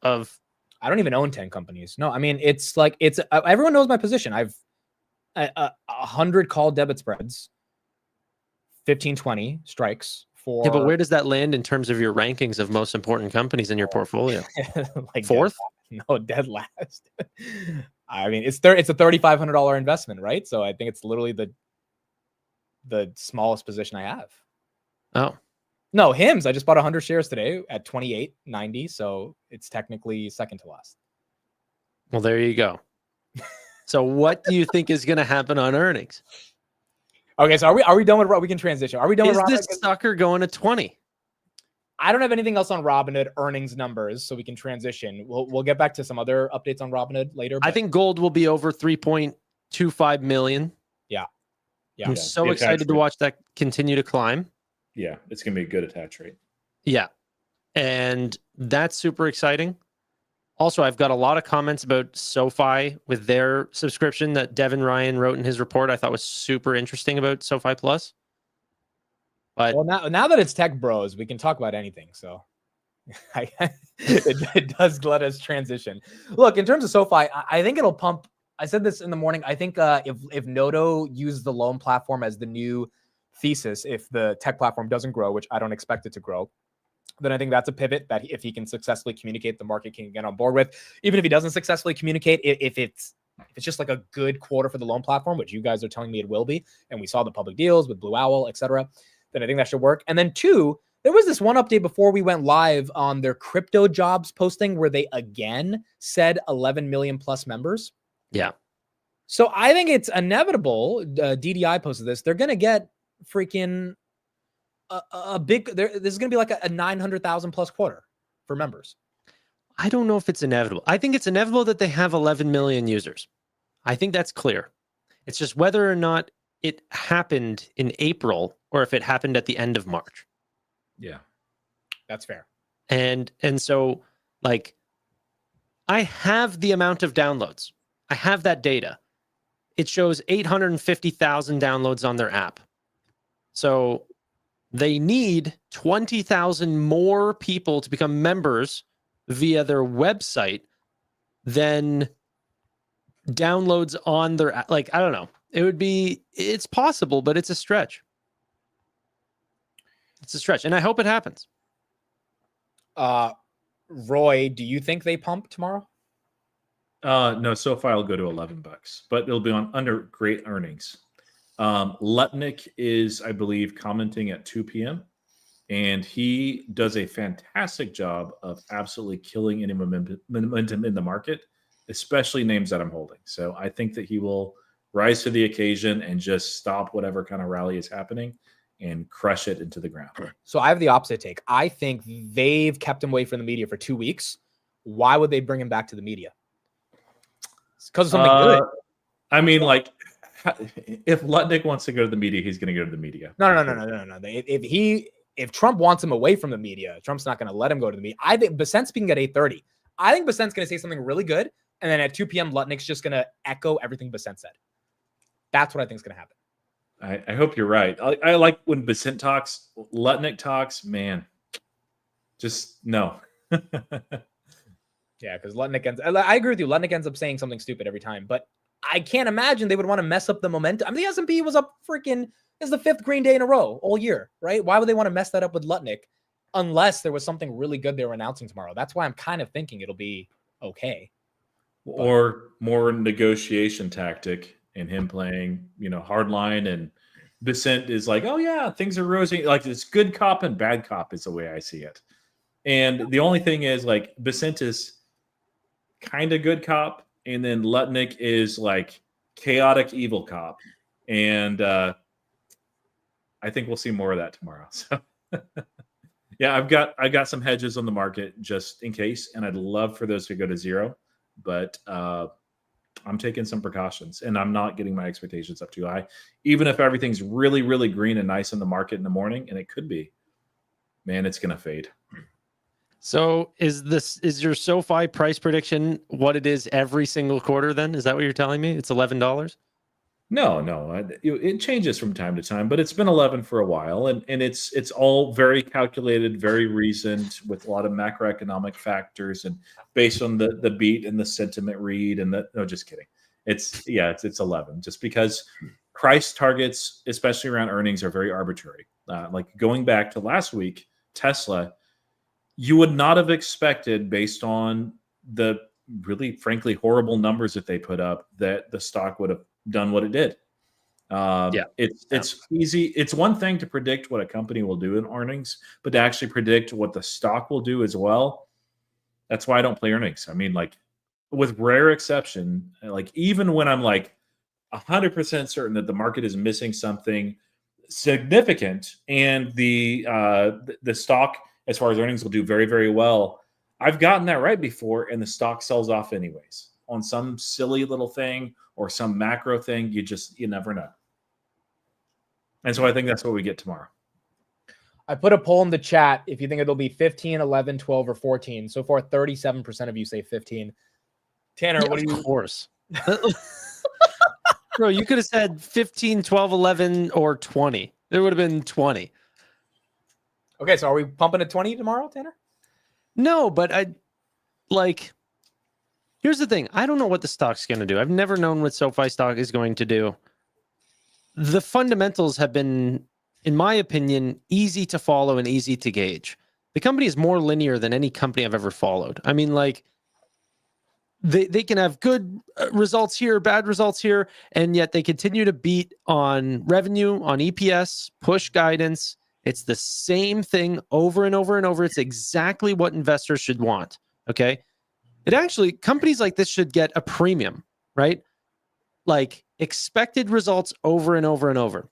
I don't even own 10 companies. No, I mean, it's like, everyone knows my position. I've 100 call debit spreads, 15, 20 strikes for. Yeah, but where does that land in terms of your rankings of most important companies in your portfolio? like Fourth? Dead last. I mean, it's a $3,500 investment, right? So I think it's literally the smallest position I have. Oh. No, Hims. I just bought 100 shares today at $28.90, so it's technically second to last. Well, there you go. So what do you think is going to happen on earnings? Okay, so are we done with we can transition? Are we done with Robinhood? Is this sucker going to 20? I don't have anything else on Robinhood earnings numbers, so we can transition. We'll get back to some other updates on Robinhood later. I think gold will be over 3.25 million. Yeah. I'm so excited to watch that continue to climb. Yeah, it's going to be a good attach rate. Yeah. And that's super exciting. Also, I've got a lot of comments about SoFi with their subscription that Devin Ryan wrote in his report. I thought was super interesting about SoFi Plus. But now that it's Tech Bros, we can talk about anything. So it does let us transition. Look, in terms of SoFi, I think it'll pump. I said this in the morning. I think if Noto used the loan platform as the new thesis, if the tech platform doesn't grow, which I don't expect it to grow, then I think that's a pivot that if he can successfully communicate, the market can get on board with. Even if he doesn't successfully communicate, if it's just like a good quarter for the loan platform, which you guys are telling me it will be, and we saw the public deals with Blue Owl, etc., then I think that should work. And then two, there was this one update before we went live on their crypto jobs posting where they again said 11 million plus members. Yeah. So I think it's inevitable. DDI posted this. They're going to get freaking a big, this is going to be like a 900,000 plus quarter for members. I don't know if it's inevitable. I think it's inevitable that they have 11 million users. I think that's clear. It's just whether or not it happened in April or if it happened at the end of March. Yeah, that's fair. And so, like, I have the amount of downloads. I have that data. It shows 850,000 downloads on their app. So they need 20,000 more people to become members via their website than downloads on their app. Like, I don't know. It's possible, but it's a stretch. It's a stretch. And I hope it happens. Roy, do you think they pump tomorrow? No, SoFi will go to $11, but it'll be under great earnings. Lutnick is, I believe, commenting at 2 p.m. and he does a fantastic job of absolutely killing any momentum in the market, especially names that I'm holding. So I think that he will rise to the occasion and just stop whatever kind of rally is happening and crush it into the ground. So I have the opposite take. I think they've kept him away from the media for 2 weeks. Why would they bring him back to the media? It's because of something good. I mean, like, if Lutnick wants to go to the media, he's going to go to the media. No. If Trump wants him away from the media, Trump's not going to let him go to the media. I think Besant's speaking at 8:30. I think Besant's going to say something really good, and then at 2 p.m., Lutnick's just going to echo everything Besant said. That's what I think is going to happen. I hope you're right. I like when Besant talks, Lutnick talks, man, just no. Yeah, because Lutnick I agree with you. Lutnick ends up saying something stupid every time, but I can't imagine they would want to mess up the momentum. I mean, the S&P was up freaking, it's the 5th green day in a row all year, right? Why would they want to mess that up with Lutnick unless there was something really good they were announcing tomorrow? That's why I'm kind of thinking it'll be okay. Or more negotiation tactic and him playing, hardline, and Besant is like, oh yeah, things are rosy. Like, it's good cop and bad cop is the way I see it. And the only thing is, like, Besant is kind of good cop, and then Lutnick is like chaotic evil cop. And I think we'll see more of that tomorrow. So yeah, I got some hedges on the market just in case, and I'd love for those to go to zero, but I'm taking some precautions, and I'm not getting my expectations up too high, even if everything's really, really green and nice in the market in the morning, and it could be. man, it's going to fade. So is your SoFi price prediction what it is every single quarter then? Is that what you're telling me? It's $11? No, it changes from time to time, but it's been 11 for a while, and it's all very calculated, very recent, with a lot of macroeconomic factors, and based on the beat and the sentiment read, and no, just kidding. It's 11, just because price targets, especially around earnings, are very arbitrary. Like going back to last week, Tesla, you would not have expected, based on the really, frankly, horrible numbers that they put up, that the stock would have done what it did. It's easy. It's one thing to predict what a company will do in earnings, but to actually predict what the stock will do as well. That's why I don't play earnings. I mean, like, with rare exception, like even when I'm like 100% certain that the market is missing something significant and the stock, as far as earnings, will do very, very well, I've gotten that right before, and the stock sells off anyways on some silly little thing or some macro thing. You never know. And so I think that's what we get tomorrow. I put a poll in the chat if you think it'll be 15, 11, 12, or 14. So far, 37% of you say 15. Tanner, what do you... Of course. Bro, you could have said 15, 12, 11, or 20. There would have been 20. Okay, so are we pumping at 20 tomorrow, Tanner? No, but here's the thing. I don't know what the stock's going to do. I've never known what SoFi stock is going to do. The fundamentals have been, in my opinion, easy to follow and easy to gauge. The company is more linear than any company I've ever followed. I mean, like, they can have good results here, bad results here, and yet they continue to beat on revenue, on EPS, push guidance. It's the same thing over and over and over. It's exactly what investors should want. Okay. It actually, companies like this should get a premium, right? Like expected results over and over and over.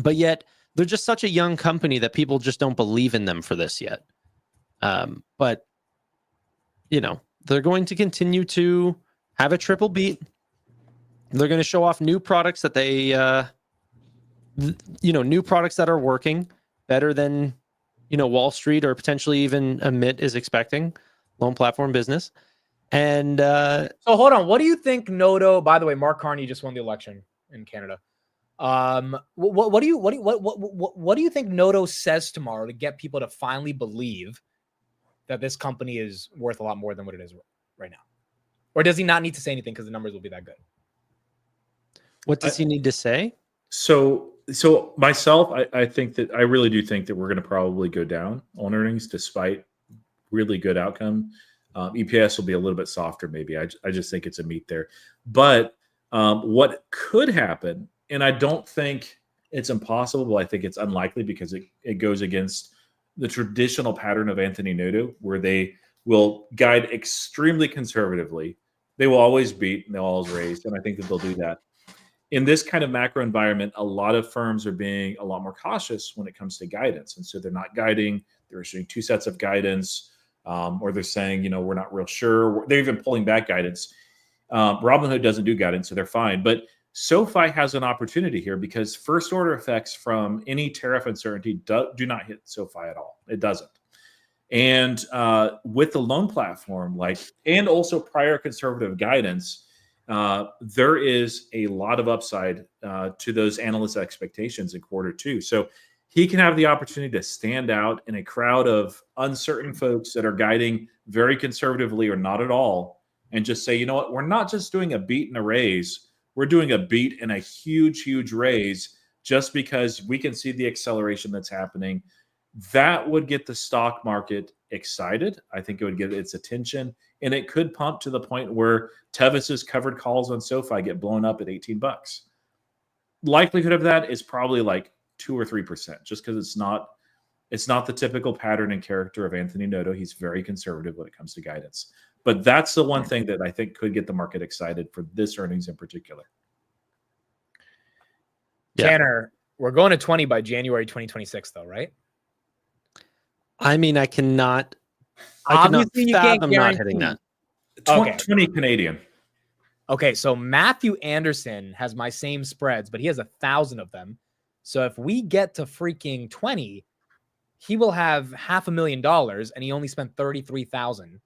But yet they're just such a young company that people just don't believe in them for this yet. But they're going to continue to have a triple beat. They're going to show off new products that new products that are working better than, Wall Street or potentially even MIT is expecting, loan platform business. And so hold on. What do you think Noto, by the way, Mark Carney just won the election in Canada. What do you think Noto says tomorrow to get people to finally believe that this company is worth a lot more than what it is right now? Or does he not need to say anything because the numbers will be that good? What does he need to say? So myself, I think that I really do think that we're going to probably go down on earnings despite really good outcome. EPS will be a little bit softer, maybe. I just think it's a meet there. But what could happen, and I don't think it's impossible, but I think it's unlikely because it goes against the traditional pattern of Anthony Noto, where they will guide extremely conservatively. They will always beat and they'll always raise, and I think that they'll do that. In this kind of macro environment, a lot of firms are being a lot more cautious when it comes to guidance. And so they're not guiding, they're issuing two sets of guidance, or they're saying, we're not real sure. They're even pulling back guidance. Robinhood doesn't do guidance, so they're fine. But SoFi has an opportunity here because first order effects from any tariff uncertainty do not hit SoFi at all. It doesn't. And with the loan platform, and also prior conservative guidance, there is a lot of upside to those analyst expectations in quarter two. So he can have the opportunity to stand out in a crowd of uncertain folks that are guiding very conservatively or not at all, and just say, you know what, we're not just doing a beat and a raise. We're doing a beat and a huge, huge raise just because we can see the acceleration that's happening. That would get the stock market excited. I think it would get its attention, and it could pump to the point where Tevis's covered calls on SoFi get blown up at $18. Likelihood of that is probably like 2 or 3%, just because it's not the typical pattern and character of Anthony Noto. He's very conservative when it comes to guidance. But that's the one thing that I think could get the market excited for this earnings in particular. Yeah. Tanner, we're going to 20 by January 2026, though, right? I mean, I cannot Obviously, fathom not hitting that. 20 Canadian. Okay, so Matthew Anderson has my same spreads, but he has 1,000 of them. So if we get to freaking 20, he will have $500,000 and he only spent $33,000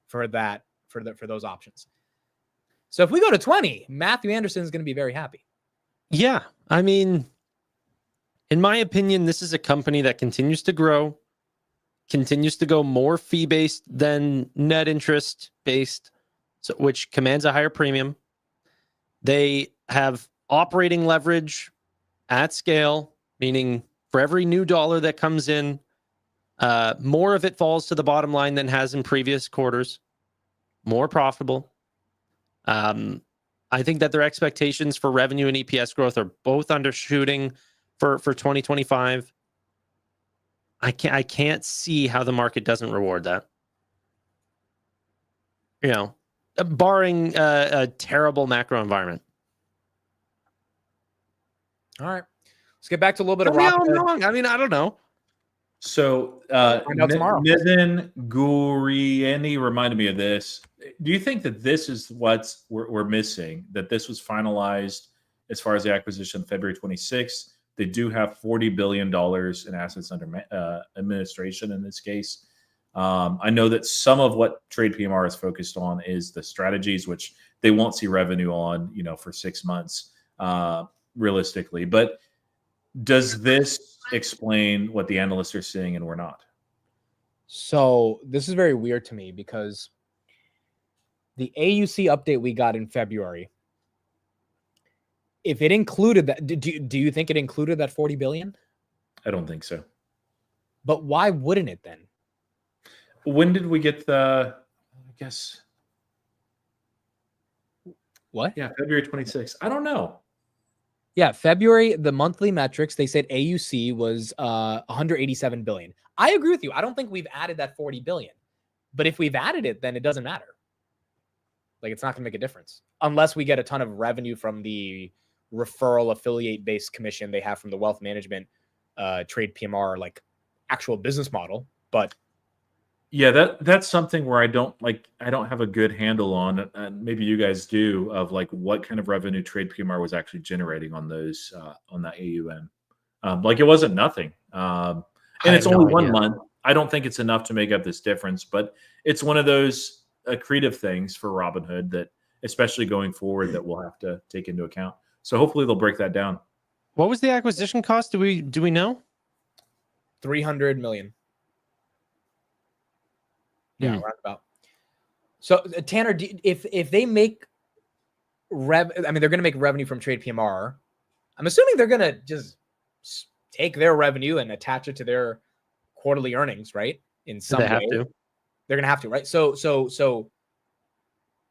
for that, for those options. So if we go to 20, Matthew Anderson is going to be very happy. Yeah. I mean, in my opinion, this is a company that continues to grow, continues to go more fee-based than net interest-based, so, which commands a higher premium. They have operating leverage at scale, meaning for every new dollar that comes in, more of it falls to the bottom line than has in previous quarters. More profitable. I think that their expectations for revenue and EPS growth are both undershooting for 2025. I can't see how the market doesn't reward that. You know, barring a terrible macro environment. All right. Let's get back to a little bit of I'm wrong. I mean, I don't know. So find out tomorrow. Nitin Gurieni reminded me of this. Do you think that this is what we're missing? That this was finalized as far as the acquisition February 26th? They do have $40 billion in assets under administration in this case. I know that some of what TradePMR is focused on is the strategies, which they won't see revenue on, for 6 months realistically. But does this explain what the analysts are seeing and we're not? So this is very weird to me because the AUC update we got in February, if it included that, do you think it included that 40 billion? I don't think so. But why wouldn't it then? When did we get I guess. What? Yeah, February 26th. I don't know. Yeah, February, the monthly metrics, they said AUC was 187 billion. I agree with you. I don't think we've added that 40 billion. But if we've added it, then it doesn't matter. Like, it's not going to make a difference. Unless we get a ton of revenue from the referral affiliate-based commission they have from the wealth management TradePMR, like, actual business model. But yeah, that's something where I don't have a good handle on, and maybe you guys do, of like what kind of revenue TradePMR was actually generating on those on that AUM. Like, it wasn't nothing, and it's only 1 month. I don't think it's enough to make up this difference, but it's one of those accretive things for Robinhood that, especially going forward, that we'll have to take into account. So hopefully they'll break that down. What was the acquisition cost? Do we know? 300 million. Yeah, roundabout. So Tanner, if they make they're going to make revenue from TradePMR. I'm assuming they're going to just take their revenue and attach it to their quarterly earnings, right? In some way, have to. They're going to have to, right? So,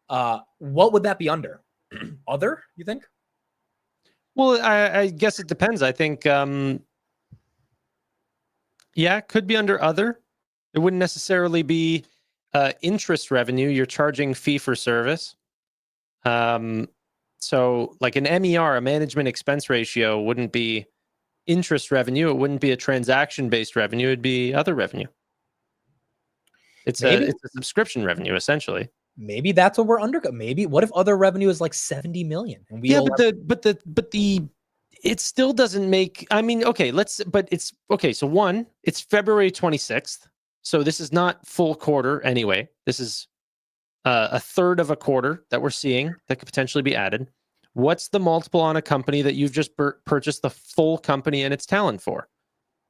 what would that be under? Other, you think? Well, I guess it depends. I think, it could be under other. It wouldn't necessarily be interest revenue. You're charging fee for service. So like an MER, a management expense ratio, wouldn't be interest revenue. It wouldn't be a transaction-based revenue. It'd be other revenue. It's a subscription revenue, essentially. Maybe that's what we're under. Maybe what if other revenue is like 70 million? And it still doesn't make. I mean, okay, it's okay. So one, it's February 26th. So this is not full quarter anyway. This is a third of a quarter that we're seeing that could potentially be added. What's the multiple on a company that you've just purchased the full company and its talent for?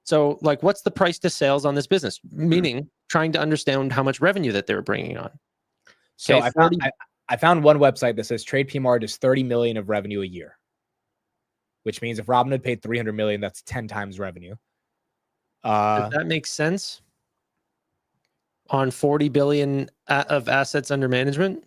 So, like, what's the price to sales on this business? Meaning, trying to understand how much revenue that they're bringing on. So I found one website that says TradePMR does 30 million of revenue a year, which means if Robinhood paid 300 million, that's 10 times revenue. Does that make sense? On 40 billion of assets under management?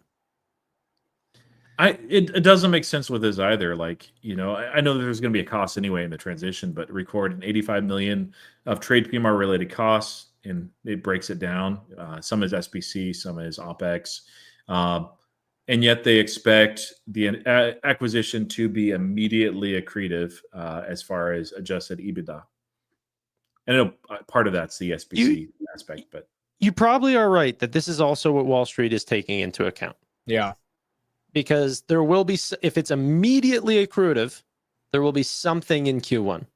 It doesn't make sense with this either. Like, I know that there's going to be a cost anyway in the transition, but record an 85 million of TradePMR related costs, and it breaks it down. Some is SBC, some is OpEx. And yet they expect the acquisition to be immediately accretive as far as adjusted EBITDA. And I know part of that's the SBC aspect, but you probably are right that this is also what Wall Street is taking into account. Yeah. Because there will be, if it's immediately accretive, there will be something in Q1.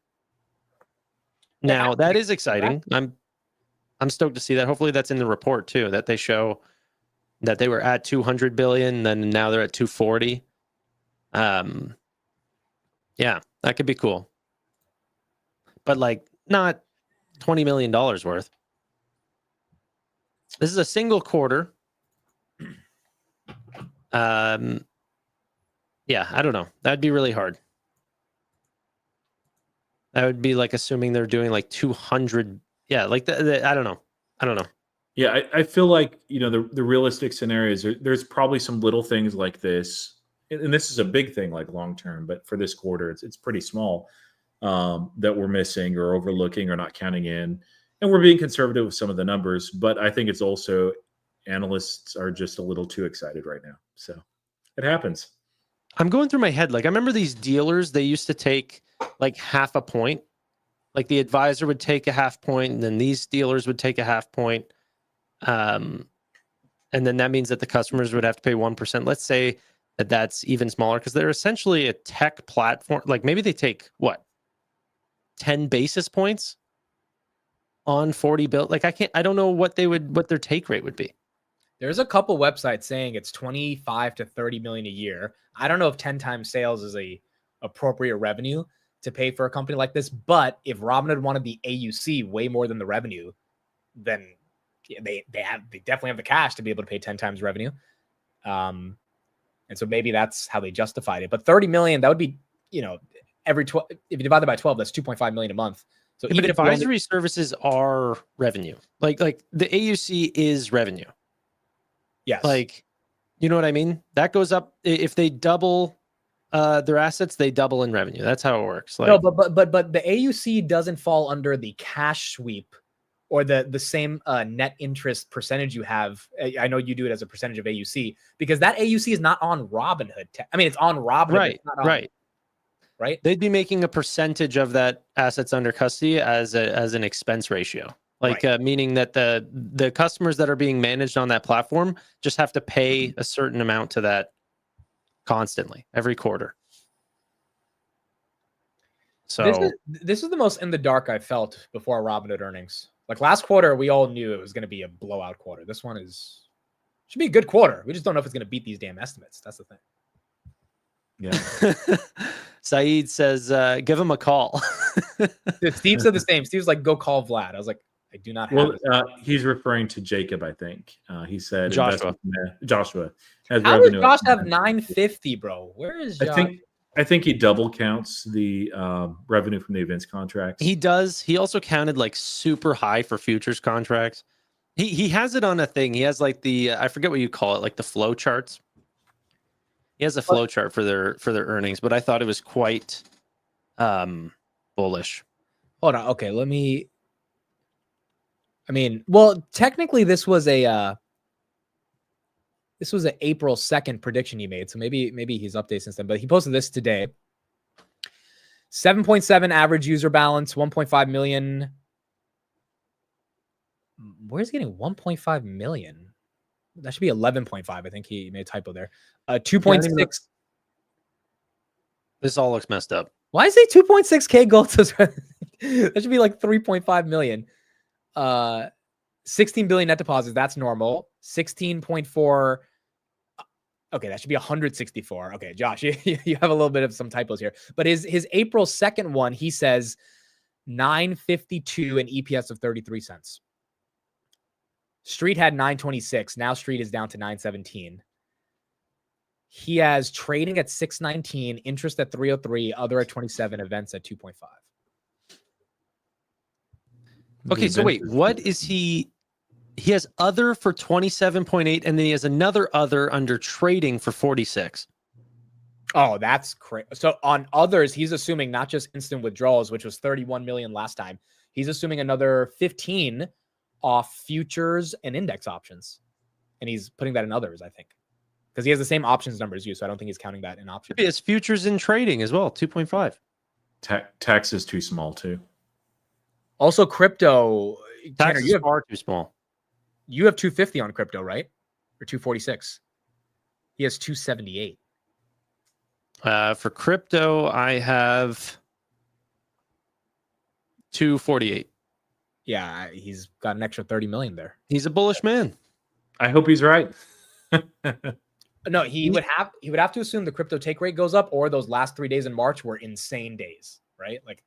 Now that is exciting. I'm stoked to see that. Hopefully that's in the report too, that they show that they were at 200 billion, then now they're at 240. Yeah, that could be cool. But like not $20 million worth. This is a single quarter. Yeah, I don't know. That'd be really hard. That would be like assuming they're doing like 200. Yeah, like I don't know. I don't know. Yeah, I feel like, the realistic scenarios, there's probably some little things like this, and this is a big thing like long term, but for this quarter, it's pretty small, that we're missing or overlooking or not counting in. And we're being conservative with some of the numbers, but I think it's also analysts are just a little too excited right now. So it happens. I'm going through my head. Like I remember these dealers, they used to take like half a point. Like the advisor would take a half point, and then these dealers would take a half point. And then that means that the customers would have to pay 1%. Let's say that that's even smaller because they're essentially a tech platform. Like maybe they take what, 10 basis points on 40 bill. Like I don't know what their take rate would be. There's a couple websites saying it's 25 to 30 million a year. I don't know if 10 times sales is a appropriate revenue to pay for a company like this, but if Robinhood wanted the AUC way more than the revenue, then they definitely have the cash to be able to pay 10 times revenue. And so maybe that's how they justified it. But 30 million, that would be, every 12, if you divide that by 12, that's 2.5 million a month. So yeah, even but if advisory services are revenue, like the AUC is revenue. Yes. Like, you know what I mean? That goes up if they double their assets, they double in revenue. That's how it works. Like, no, but the AUC doesn't fall under the cash sweep or the same net interest percentage you have. I know you do it as a percentage of AUC because that AUC is not on Robinhood. I mean, it's on Robinhood. Right, it's not on, right. Right. They'd be making a percentage of that assets under custody as an expense ratio. Like right. Meaning that the customers that are being managed on that platform just have to pay a certain amount to that constantly every quarter. So this is the most in the dark I felt before Robinhood earnings. Like last quarter, we all knew it was going to be a blowout quarter. This one should be a good quarter. We just don't know if it's going to beat these damn estimates. That's the thing. Yeah. Saeed says, give him a call. Dude, Steve said the same. Steve's like, go call Vlad. I was like, I do not have he's referring to Jacob, I think. He said Joshua. Joshua has How revenue. does Josh have 950, bro? Where is Josh? I think he double counts the revenue from the events contracts. He does. He also counted like super high for futures contracts. He has it on a thing. He has like the I forget what you call it, like the flow charts. He has a flow chart for their earnings, but I thought it was quite bullish. Hold on. Okay, well, technically this was an April 2nd prediction he made. So maybe he's updated since then, but he posted this today. 7.7 average user balance, 1.5 million. Where's he getting 1.5 million? That should be 11.5. I think he made a typo there. 2.6. This all looks messed up. Why is it 2.6K gold? That should be like 3.5 million. 16 billion net deposits. That's normal. 16.4. Okay, that should be 164. Okay, Josh, you have a little bit of some typos here. But his April 2nd one, he says 952 and EPS of 33 cents. Street had 926. Now Street is down to 917. He has trading at 619, interest at 303, other at 27, events at 2.5. Okay, so wait, what is he? He has other for 27.8, and then he has another other under trading for 46. Oh, that's crazy. So on others, he's assuming not just instant withdrawals, which was 31 million last time. He's assuming another 15 off futures and index options. And he's putting that in others, I think. Because he has the same options number as you, so I don't think he's counting that in options. He has futures in trading as well, 2.5. Tax is too small, too. Also, crypto. Tax Tanner, is far too small. You have 250 on crypto, right? Or 246? He has 278. For crypto, I have 248. Yeah, he's got an extra 30 million there. He's a bullish man. I hope he's right. No, he would have to assume the crypto take rate goes up, or those last 3 days in March were insane days, right? Like,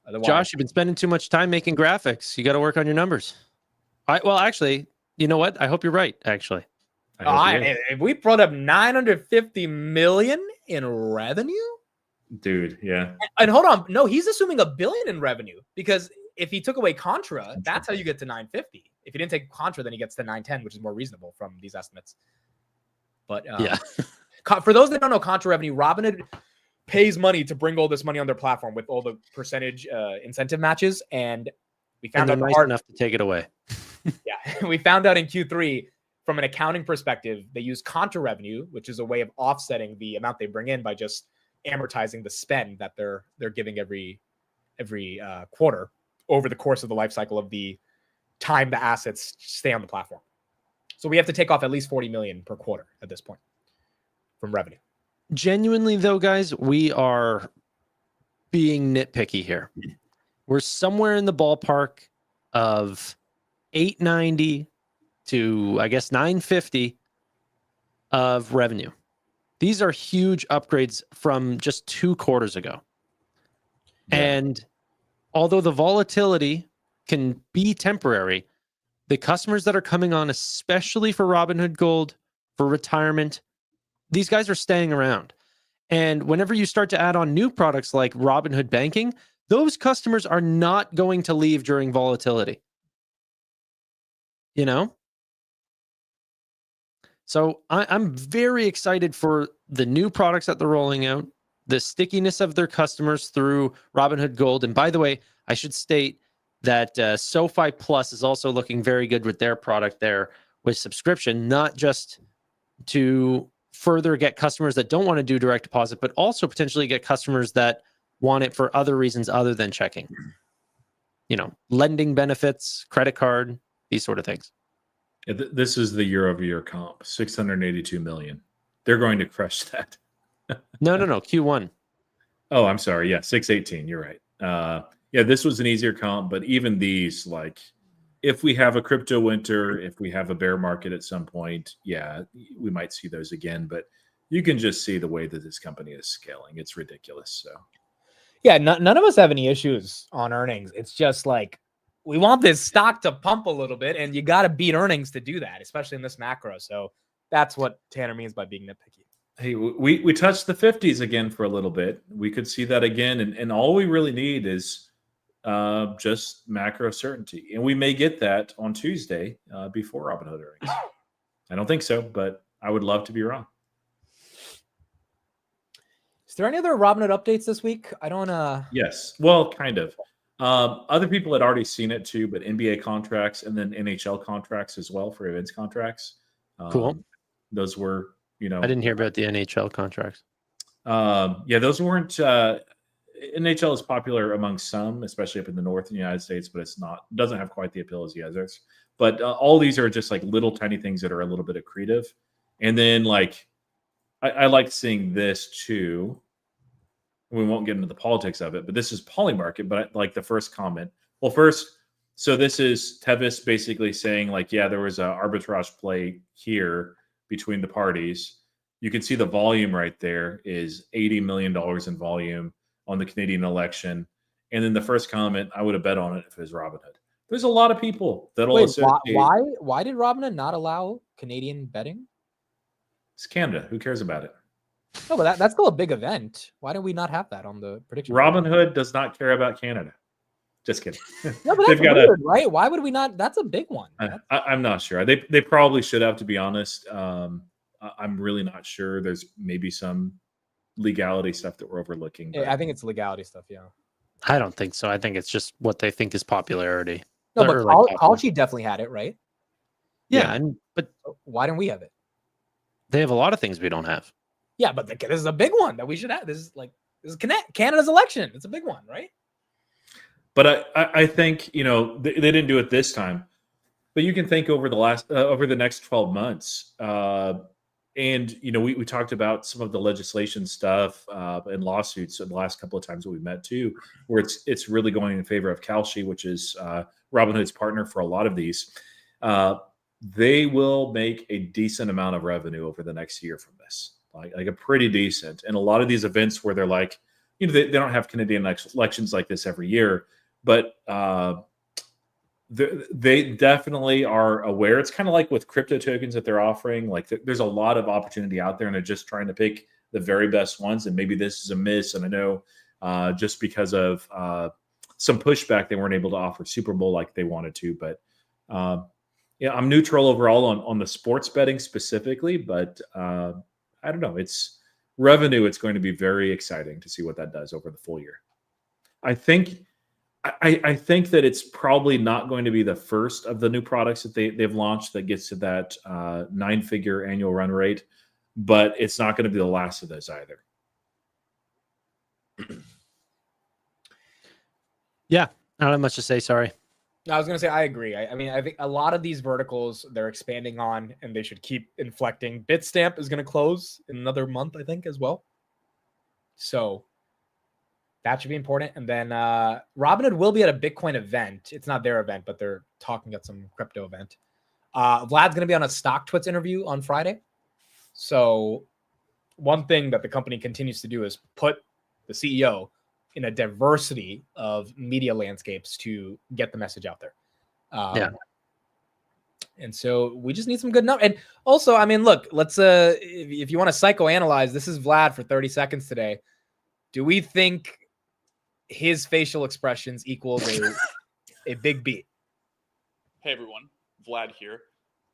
otherwise, Josh, you've been spending too much time making graphics. You got to work on your numbers. Well, actually, you know what? I hope you're right. Actually, if we brought up 950 million in revenue, dude, yeah. And hold on, no, he's assuming $1 billion in revenue, because if he took away Contra, that's how you get to 950. If he didn't take Contra, then he gets to 910, which is more reasonable from these estimates. But yeah, for those that don't know Contra revenue, Robinhood pays money to bring all this money on their platform with all the percentage incentive matches, and we found out nice enough to take it away. Yeah, we found out in Q3 from an accounting perspective, they use Contra revenue, which is a way of offsetting the amount they bring in by just amortizing the spend that they're giving every quarter over the course of the life cycle of the time the assets stay on the platform. So we have to take off at least 40 million per quarter at this point from revenue. Genuinely though, guys, we are being nitpicky here. We're somewhere in the ballpark of 890 to, I guess, 950 of revenue. These are huge upgrades from just 2 quarters ago. Yeah. And although the volatility can be temporary, the customers that are coming on, especially for Robinhood Gold, for retirement, these guys are staying around. And whenever you start to add on new products like Robinhood Banking, those customers are not going to leave during volatility. You know? So I'm very excited for the new products that they're rolling out, the stickiness of their customers through Robinhood Gold. And by the way, I should state that SoFi Plus is also looking very good with their product there with subscription, not just to further get customers that don't want to do direct deposit, but also potentially get customers that want it for other reasons other than checking. You know, lending benefits, credit card, these sort of things. Yeah, this is the year-over-year comp, 682 million. They're going to crush that. No, Q1. Oh, I'm sorry. Yeah, 618. You're right. Yeah, this was an easier comp, but even these, like, if we have a crypto winter, if we have a bear market at some point, yeah, we might see those again. But you can just see the way that this company is scaling. It's ridiculous. So, yeah, none of us have any issues on earnings. It's just like, we want this stock to pump a little bit, and you got to beat earnings to do that, especially in this macro. So that's what Tanner means by being nitpicky. Hey, we touched the 50s again for a little bit. We could see that again. And all we really need is just macro certainty. And we may get that on Tuesday before Robinhood earnings. I don't think so, but I would love to be wrong. Is there any other Robinhood updates this week? I don't... Yes. Well, kind of. Other people had already seen it too, but NBA contracts and then NHL contracts as well for events contracts. Cool. Those were, you know, I didn't hear about the NHL contracts. Yeah, those weren't. NHL is popular among some, especially up in the north in the United States, but doesn't have quite the appeal as the others. But all these are just like little tiny things that are a little bit accretive. And then, like, I like seeing this too. We won't get into the politics of it, but this is Polymarket. But like the first comment. Well, first, so this is Tevis basically saying, like, yeah, there was an arbitrage play here between the parties. You can see the volume right there is $80 million in volume on the Canadian election. And then the first comment, I would have bet on it if it was Robinhood. There's a lot of people that'll associate. Why did Robinhood not allow Canadian betting? It's Canada. Who cares about it? No, but that's still a big event. Why do we not have that on the prediction? Robinhood does not care about Canada. Just kidding. No, but that's weird, right? Why would we not? That's a big one. I'm not sure. They probably should have, to be honest. I'm really not sure. There's maybe some legality stuff that we're overlooking. I think it's legality stuff. Yeah. I don't think so. I think it's just what they think is popularity. No, but Kalshi definitely had it, right? Yeah, but why didn't we have it? They have a lot of things we don't have. Yeah, but this is a big one that we should have. This is Canada's election. It's a big one, right? But I think, you know, they didn't do it this time. But you can think over the next 12 months, And we talked about some of the legislation stuff and lawsuits in the last couple of times that we met too, where it's really going in favor of Kalshi, which is Robinhood's partner for a lot of these. They will make a decent amount of revenue over the next year from this, like a pretty decent. And a lot of these events where they're like, they don't have Canadian elections like this every year, but they definitely are aware. It's kind of like with crypto tokens that they're offering. Like there's a lot of opportunity out there, and they're just trying to pick the very best ones. And maybe this is a miss. And I know just because of some pushback, they weren't able to offer Super Bowl like they wanted to. But yeah, I'm neutral overall on the sports betting specifically. But I don't know. It's revenue. It's going to be very exciting to see what that does over the full year. I think that it's probably not going to be the first of the new products that they've launched that gets to that 9-figure annual run rate, but it's not going to be the last of those either. Yeah, I don't have much to say. Sorry. I was going to say, I agree. I mean, I think a lot of these verticals they're expanding on, and they should keep inflecting. Bitstamp is going to close in another month, I think, as well. So that should be important. And then Robinhood will be at a Bitcoin event. It's not their event, but they're talking at some crypto event. Vlad's going to be on a StockTwits interview on Friday. So one thing that the company continues to do is put the CEO in a diversity of media landscapes to get the message out there. Yeah. And so we just need some good numbers. And also, I mean, look, let's if you want to psychoanalyze, this is Vlad for 30 seconds today. Do we think his facial expressions equals a big beat? Hey everyone, Vlad here.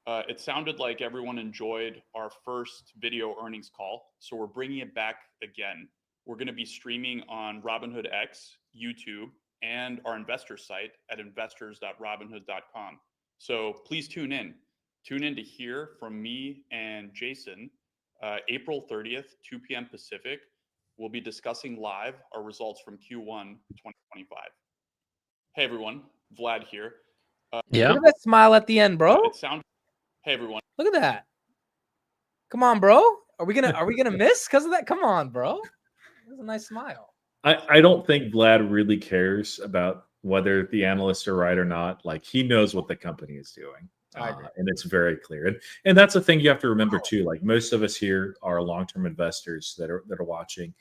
It sounded like everyone enjoyed our first video earnings call, so we're bringing it back again. We're going to be streaming on Robinhood X, YouTube, and our investor site at investors.robinhood.com. So please tune in. Tune in to hear from me and Jason. April 30th, 2 p.m. Pacific. We'll be discussing live our results from Q1 2025. Hey everyone, Vlad here. Yeah. Look at that smile at the end, bro. Hey everyone. Look at that. Come on, bro. Are we gonna miss because of that? Come on, bro. That's a nice smile. I don't think Vlad really cares about whether the analysts are right or not. Like he knows what the company is doing. And it's very clear. And that's the thing you have to remember too. Like most of us here are long-term investors that are watching.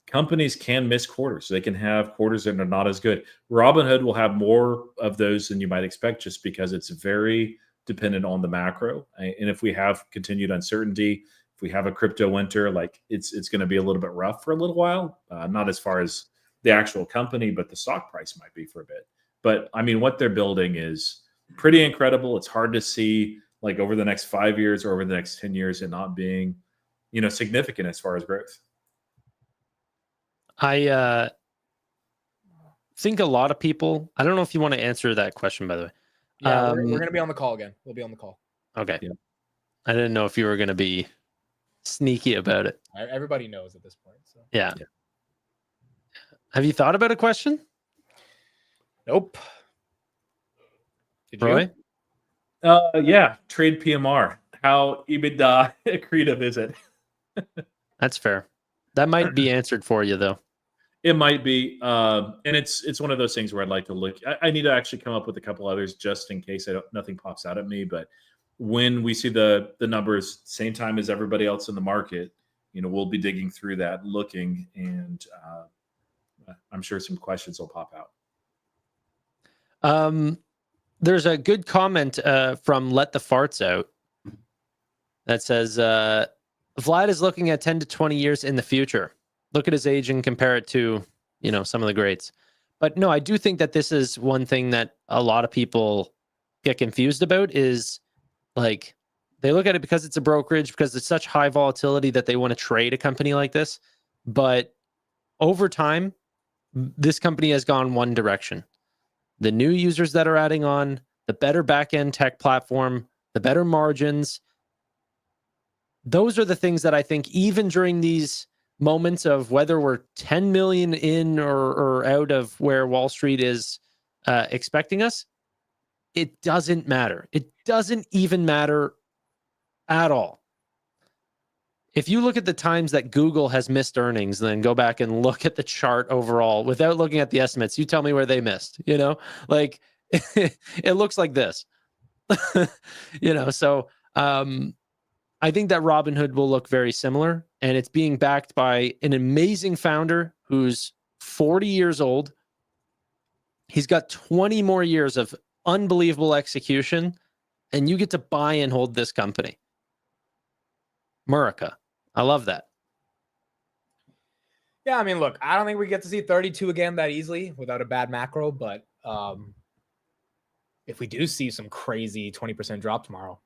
Companies can miss quarters. They can have quarters that are not as good. Robinhood will have more of those than you might expect just because it's very dependent on the macro. And if we have continued uncertainty, if we have a crypto winter, like it's going to be a little bit rough for a little while. Not as far as the actual company, but the stock price might be for a bit. But I mean, what they're building is pretty incredible. It's hard to see like over the next 5 years or over the next 10 years it not being, significant as far as growth. I think a lot of people, I don't know if you want to answer that question, by the way. Yeah, we're going to be on the call again. We'll be on the call. Okay. Yeah. I didn't know if you were going to be sneaky about it. Everybody knows at this point. So. Yeah. Have you thought about a question? Nope. Did Roy? Yeah. TradePMR. How EBITDA accretive is it? That's fair. That might be answered for you, though. It might be. And it's one of those things where I'd like to look. I need to actually come up with a couple others just in case nothing pops out at me. But when we see the numbers, same time as everybody else in the market, we'll be digging through that, looking, and I'm sure some questions will pop out. There's a good comment from Let the Farts Out that says, Vlad is looking at 10 to 20 years in the future. Look at his age and compare it to, some of the greats. But no, I do think that this is one thing that a lot of people get confused about is like, they look at it because it's a brokerage, because it's such high volatility that they want to trade a company like this. But over time, this company has gone one direction. The new users that are adding on, the better back-end tech platform, the better margins. Those are the things that I think even during these moments of whether we're 10 million in or out of where Wall Street is expecting us, it doesn't matter. It doesn't even matter at all. if you look at the times that Google has missed earnings, then go back and look at the chart overall without looking at the estimates. You tell me where they missed, like it looks like this, so I think that Robinhood will look very similar, and it's being backed by an amazing founder who's 40 years old. He's got 20 more years of unbelievable execution, and you get to buy and hold this company. Murica. I love that. Yeah, I mean, look, I don't think we get to see 32 again that easily without a bad macro, but if we do see some crazy 20% drop tomorrow,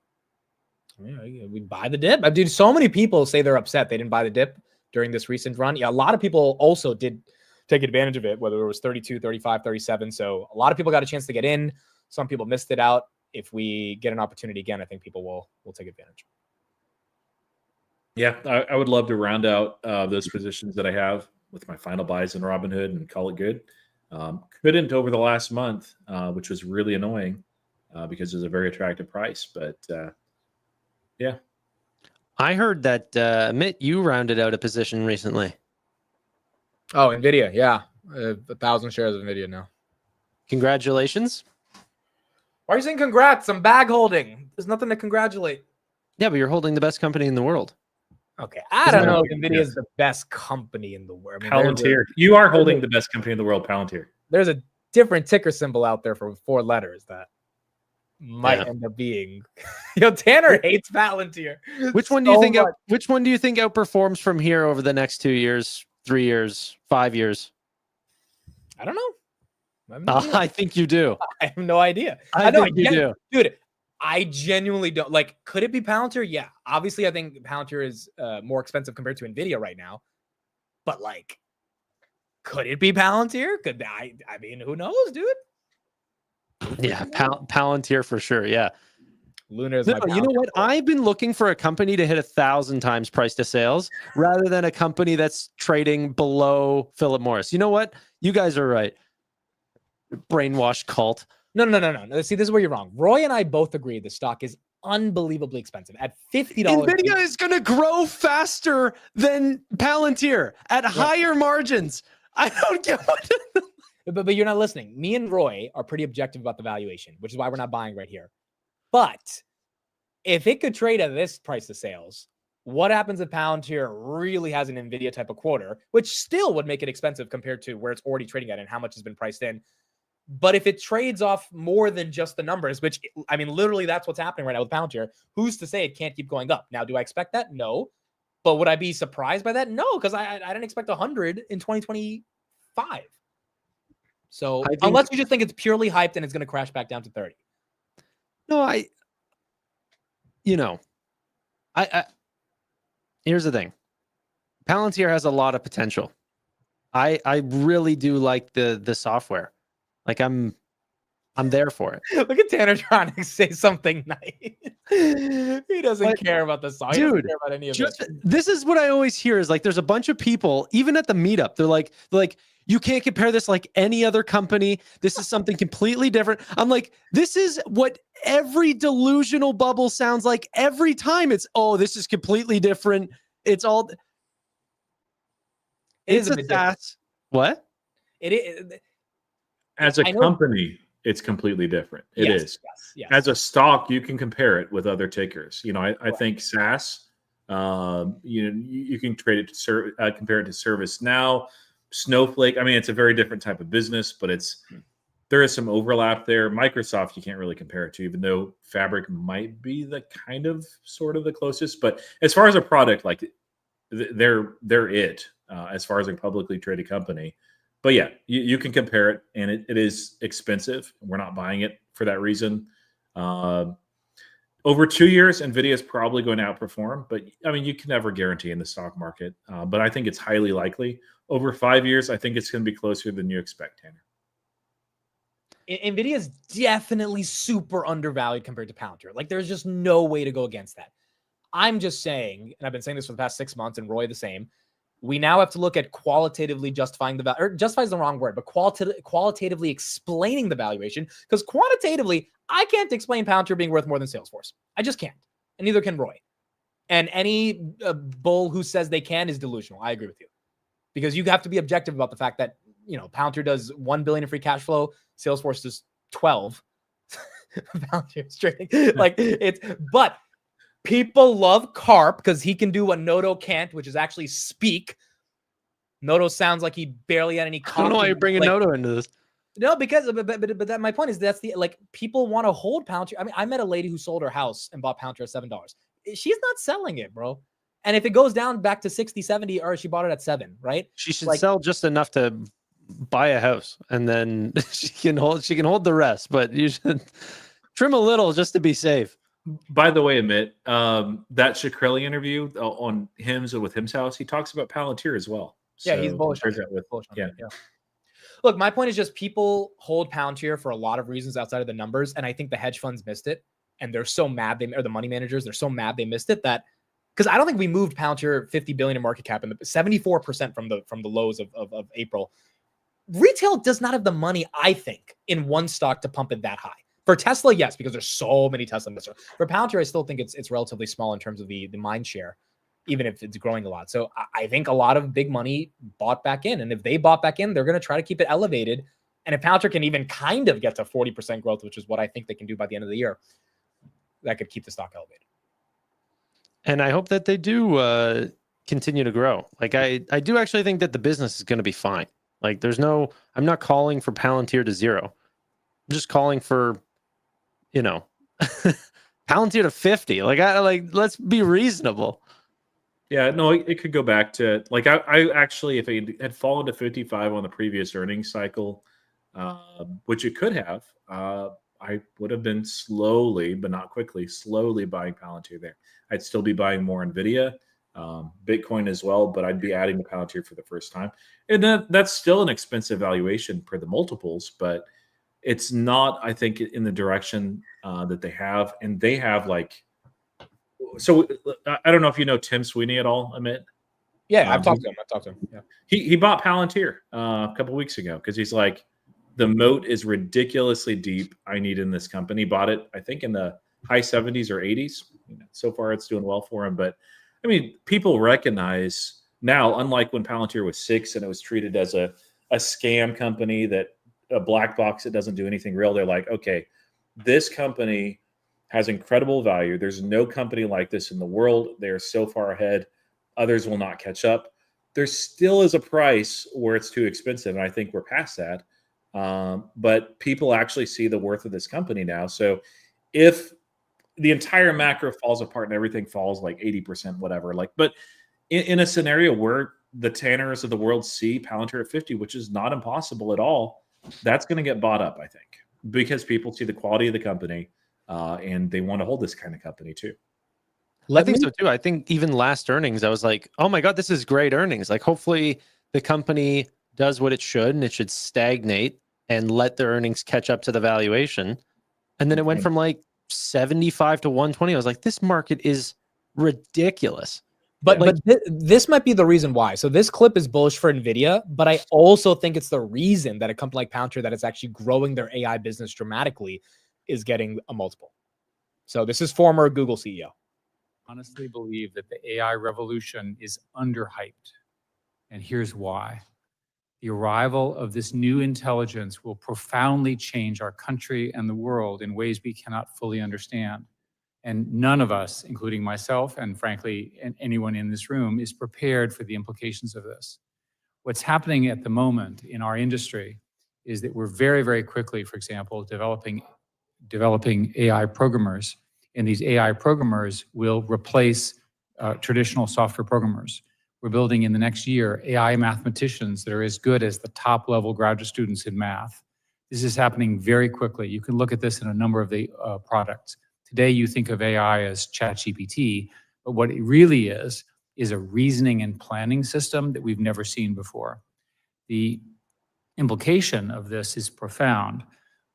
we buy the dip. Dude, so many people say they're upset they didn't buy the dip during this recent run. Yeah, a lot of people also did take advantage of it, whether it was 32, 35, 37. So a lot of people got a chance to get in. Some people missed it out. If we get an opportunity again, I think people will take advantage. Yeah, I would love to round out those positions that I have with my final buys in Robinhood and call it good. Couldn't over the last month, which was really annoying because it was a very attractive price. But yeah. I heard that, Mitt, you rounded out a position recently. Oh, NVIDIA. Yeah. 1,000 shares of NVIDIA now. Congratulations. Why are you saying congrats? I'm bag holding. There's nothing to congratulate. Yeah, but you're holding the best company in the world. Okay. I don't know if NVIDIA is the best company in the world. I mean, Palantir. You are holding the best company in the world, Palantir. There's a different ticker symbol out there for 4 letters that might end up being. Tanner hates Palantir. Which one do you think? Which one do you think outperforms from here over the next 2 years, 3 years, 5 years? I don't know. I think you do. I have no idea. I think you do, dude. I genuinely don't like. Could it be Palantir? Yeah, obviously, I think Palantir is more expensive compared to Nvidia right now. But like, could it be Palantir? Could I mean, who knows, dude? Yeah, Palantir for sure. Yeah, Luna is you know what? I've been looking for a company to hit 1,000 times price to sales rather than a company that's trading below Philip Morris. You know what? You guys are right. Brainwashed cult. No. See, this is where you're wrong. Roy and I both agree the stock is unbelievably expensive at $50. NVIDIA is going to grow faster than Palantir at higher margins. I don't get what. But you're not listening. Me and Roy are pretty objective about the valuation, which is why we're not buying right here. But if it could trade at this price to sales, what happens if Palantir really has an NVIDIA type of quarter, which still would make it expensive compared to where it's already trading at and how much has been priced in? But if it trades off more than just the numbers, which, I mean, literally that's what's happening right now with Palantir, who's to say it can't keep going up? Now, do I expect that? No. But would I be surprised by that? No, because I didn't expect 100 in 2025. So unless you just think it's purely hyped and it's going to crash back down to 30. No, here's the thing. Palantir has a lot of potential. I really do like the software. Like I'm there for it. Look at Tanner trying to say something nice. He doesn't care about the song. He doesn't care about any of it. This is what I always hear is like there's a bunch of people, even at the meetup, they're like, you can't compare this like any other company. This is something completely different. I'm like, this is what every delusional bubble sounds like every time. It's, oh, this is completely different. It's all. It's a SaaS. What? It is. As a company, it's completely different. It is. Yes. As a stock, you can compare it with other tickers. I think SaaS, you can trade it to compare it to ServiceNow, Snowflake. I mean, it's a very different type of business, but there is some overlap there. Microsoft, you can't really compare it to, even though Fabric might be the kind of sort of the closest. But as far as a product, like they're it as far as a publicly traded company. But yeah, you can compare it, and it is expensive. We're not buying it for that reason. Over 2 years, NVIDIA is probably going to outperform, but I mean, you can never guarantee in the stock market. But I think it's highly likely. Over 5 years, I think it's going to be closer than you expect, Tanner. NVIDIA is definitely super undervalued compared to Palantir. Like, there's just no way to go against that. I'm just saying, and I've been saying this for the past 6 months, and Roy the same, we now have to look at qualitatively justifying the value, or justify is the wrong word, but qualitatively explaining the valuation, because quantitatively, I can't explain Palantir being worth more than Salesforce. I just can't, and neither can Roy. And any bull who says they can is delusional. I agree with you, because you have to be objective about the fact that, you know, Palantir does 1 billion in free cash flow. Salesforce does 12. Palantir's trading like it's, but people love Karp because he can do what Noto can't, which is actually speak. Noto sounds like he barely had any. I don't know why you're bringing Noto into this. No, because but that my point is that's the, like, people want to hold Palantir. I mean, I met a lady who sold her house and bought Palantir at $7. She's not selling it, bro. And if it goes down back to 60, 70, or she bought it at 7, right? She should sell just enough to buy a house, and then she can hold the rest, but you should trim a little just to be safe. By the way, Amit, that Shakreli interview on Hims with Hims House, he talks about Palantir as well. Yeah, so he's bullish. Yeah. Look, my point is just people hold Palantir for a lot of reasons outside of the numbers, and I think the hedge funds missed it, and they're so mad or the money managers, they're so mad they missed it, that because I don't think we moved Palantir 50 billion in market cap and 74% from the lows of April. Retail does not have the money, I think, in one stock to pump it that high. For Tesla, yes, because there's so many Tesla investors. For Palantir, I still think it's relatively small in terms of the mind share, even if it's growing a lot. So I think a lot of big money bought back in. And if they bought back in, they're going to try to keep it elevated. And if Palantir can even kind of get to 40% growth, which is what I think they can do by the end of the year, that could keep the stock elevated. And I hope that they do continue to grow. Like I do actually think that the business is going to be fine. Like I'm not calling for Palantir to 0. I'm just calling for, you know, Palantir to 50. Let's be reasonable. Yeah, no, it could go back to, like, I actually, if it had fallen to 55 on the previous earnings cycle, which it could have, I would have been slowly, but not quickly, slowly buying Palantir there. I'd still be buying more NVIDIA, Bitcoin as well, but I'd be adding to Palantir for the first time. And that's still an expensive valuation per the multiples, but it's not, I think, in the direction that they have. And they have, like, so I don't know if you know Tim Sweeney at all, Amit. Yeah, I've talked to him. Yeah. He bought Palantir a couple of weeks ago because he's like, the moat is ridiculously deep. I need in this company. Bought it, I think, in the high 70s or 80s. So far, it's doing well for him. But I mean, people recognize now, unlike when Palantir was 6 and it was treated as a scam company, that a black box that doesn't do anything real. They're like, okay, this company has incredible value. There's no company like this in the world. They're so far ahead. Others will not catch up. There still is a price where it's too expensive, and I think we're past that. But people actually see the worth of this company now. So if the entire macro falls apart and everything falls like 80%, whatever, but in a scenario where the Tanners of the world see Palantir at 50, which is not impossible at all, that's going to get bought up, I think, because people see the quality of the company and they want to hold this kind of company too. I think so too. I think even last earnings, I was like, oh my God, this is great earnings. Like, hopefully the company does what it should, and it should stagnate and let the earnings catch up to the valuation. And then it went from like 75 to 120. I was like, this market is ridiculous. But this might be the reason why. So this clip is bullish for NVIDIA, but I also think it's the reason that a company like Palantir that is actually growing their AI business dramatically is getting a multiple. So this is former Google CEO. Honestly believe that the AI revolution is underhyped. And here's why. The arrival of this new intelligence will profoundly change our country and the world in ways we cannot fully understand. And none of us, including myself and frankly, anyone in this room, is prepared for the implications of this. What's happening at the moment in our industry is that we're very, very quickly, for example, developing AI programmers. And these AI programmers will replace traditional software programmers. We're building in the next year AI mathematicians that are as good as the top level graduate students in math. This is happening very quickly. You can look at this in a number of the products. Today, you think of AI as ChatGPT, but what it really is a reasoning and planning system that we've never seen before. The implication of this is profound.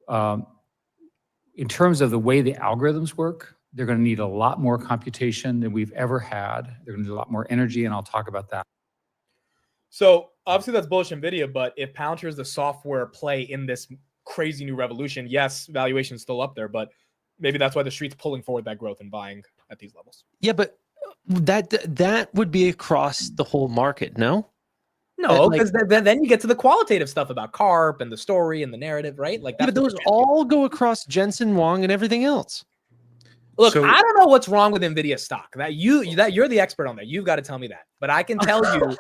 In terms of the way the algorithms work, they're going to need a lot more computation than we've ever had. They're going to need a lot more energy, and I'll talk about that. So obviously that's bullish NVIDIA, but if Palantir is the software play in this crazy new revolution, yes, valuation is still up there, but maybe that's why the street's pulling forward that growth and buying at these levels. Yeah, but That would be across the whole market, no? No, like- because then you get to the qualitative stuff about Carp and the story and the narrative, right? Like Yeah, that's but what those you're all go across Jensen Huang and everything else. Look, So- I don't know what's wrong with Nvidia stock. That you're the expert on that. You've got to tell me that. But I can tell you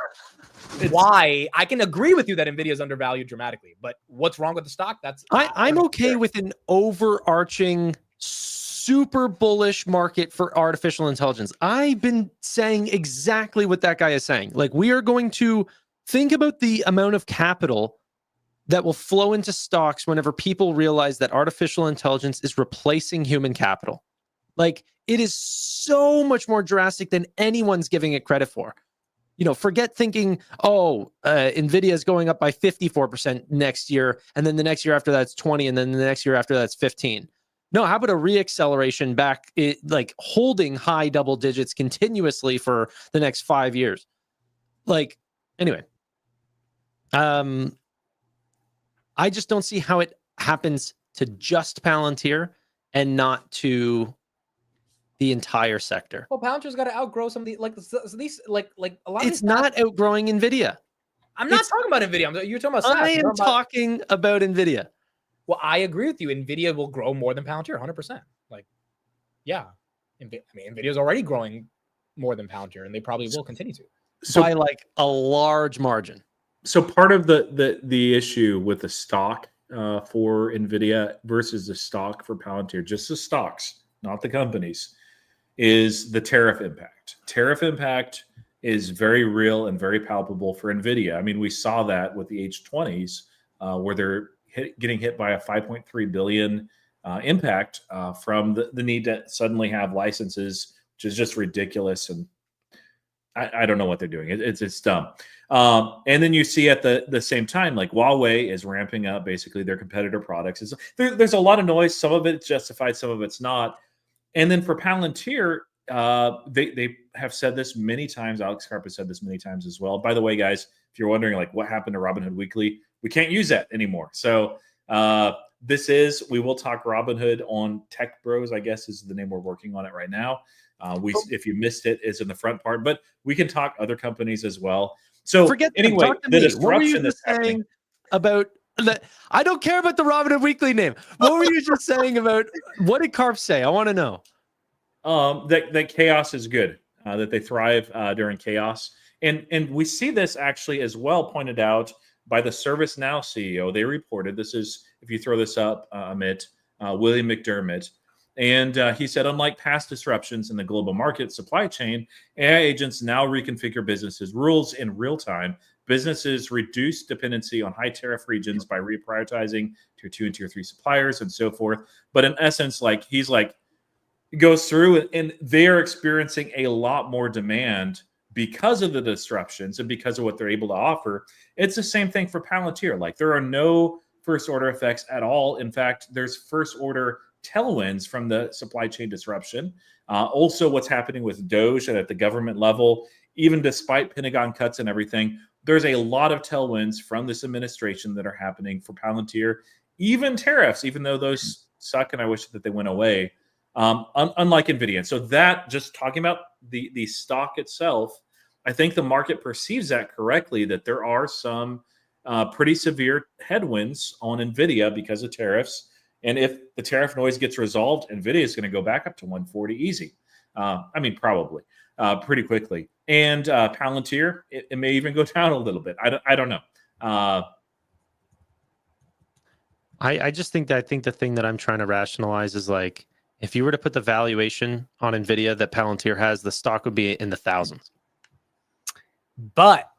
why. I can agree with you that Nvidia is undervalued dramatically. But what's wrong with the stock? I'm okay with an overarching super bullish market for artificial intelligence. I've been saying exactly what that guy is saying. Like, we are going to think about the amount of capital that will flow into stocks whenever people realize that artificial intelligence is replacing human capital. Like, it is so much more drastic than anyone's giving it credit for. You know, forget thinking, Nvidia is going up by 54% next year, and then the next year after that's 20, and then the next year after that's 15. No, how about a reacceleration back, like holding high double digits continuously for the next 5 years? Like, anyway, I just don't see how it happens to just Palantir and not to the entire sector. Well, Palantir's got to outgrow some of the these like a lot. It's not outgrowing Nvidia. I'm not talking about Nvidia. You're talking about SaaS. I am talking about Nvidia. Well, I agree with you. Nvidia will grow more than Palantir, 100%. Like, yeah, Nvidia's already growing more than Palantir, and they probably will continue to. So By like a large margin. So part of the issue with the stock for Nvidia versus the stock for Palantir, just the stocks, not the companies, is the tariff impact. Tariff impact is very real and very palpable for Nvidia. I mean, we saw that with the H20s, where they're getting hit by a 5.3 billion impact from the need to suddenly have licenses, which is just ridiculous. And I don't know what they're doing. It's dumb. And then you see at the same time, like Huawei is ramping up basically their competitor products. There's a lot of noise. Some of it's justified, some of it's not. And then for Palantir, they have said this many times. Alex Karp has said this many times as well. By the way, guys, if you're wondering like what happened to Robinhood Weekly, we can't use that anymore. So we will talk Robinhood on Tech Bros, I guess is the name we're working on it right now. If you missed it, it's in the front part, but we can talk other companies as well. So forget anyway, talk to the me. disruption What were you that's just saying happening. about that? I don't care about the Robinhood Weekly name. What were you just saying about what did Karp say? I want to know. That chaos is good, that they thrive during chaos. And we see this actually as well pointed out by the ServiceNow CEO. They reported, this is, if you throw this up, Amit, William McDermott, and he said, unlike past disruptions in the global market supply chain, AI agents now reconfigure businesses' rules in real time. Businesses reduce dependency on high tariff regions by reprioritizing tier 2 and tier 3 suppliers and so forth. But in essence, like he's like, goes through and they're experiencing a lot more demand because of the disruptions and because of what they're able to offer. It's the same thing for Palantir. Like there are no first order effects at all. In fact, there's first order tailwinds from the supply chain disruption. Also what's happening with Doge and at the government level, even despite Pentagon cuts and everything, there's a lot of tailwinds from this administration that are happening for Palantir, even tariffs, even though those suck and I wish that they went away. Unlike Nvidia. So that, just talking about the stock itself, I think the market perceives that correctly, that there are some pretty severe headwinds on Nvidia because of tariffs. And if the tariff noise gets resolved, Nvidia is going to go back up to 140 easy. Probably pretty quickly. And Palantir, it may even go down a little bit. I don't know. I just think the thing that I'm trying to rationalize is like, if you were to put the valuation on Nvidia that Palantir has, the stock would be in the thousands. But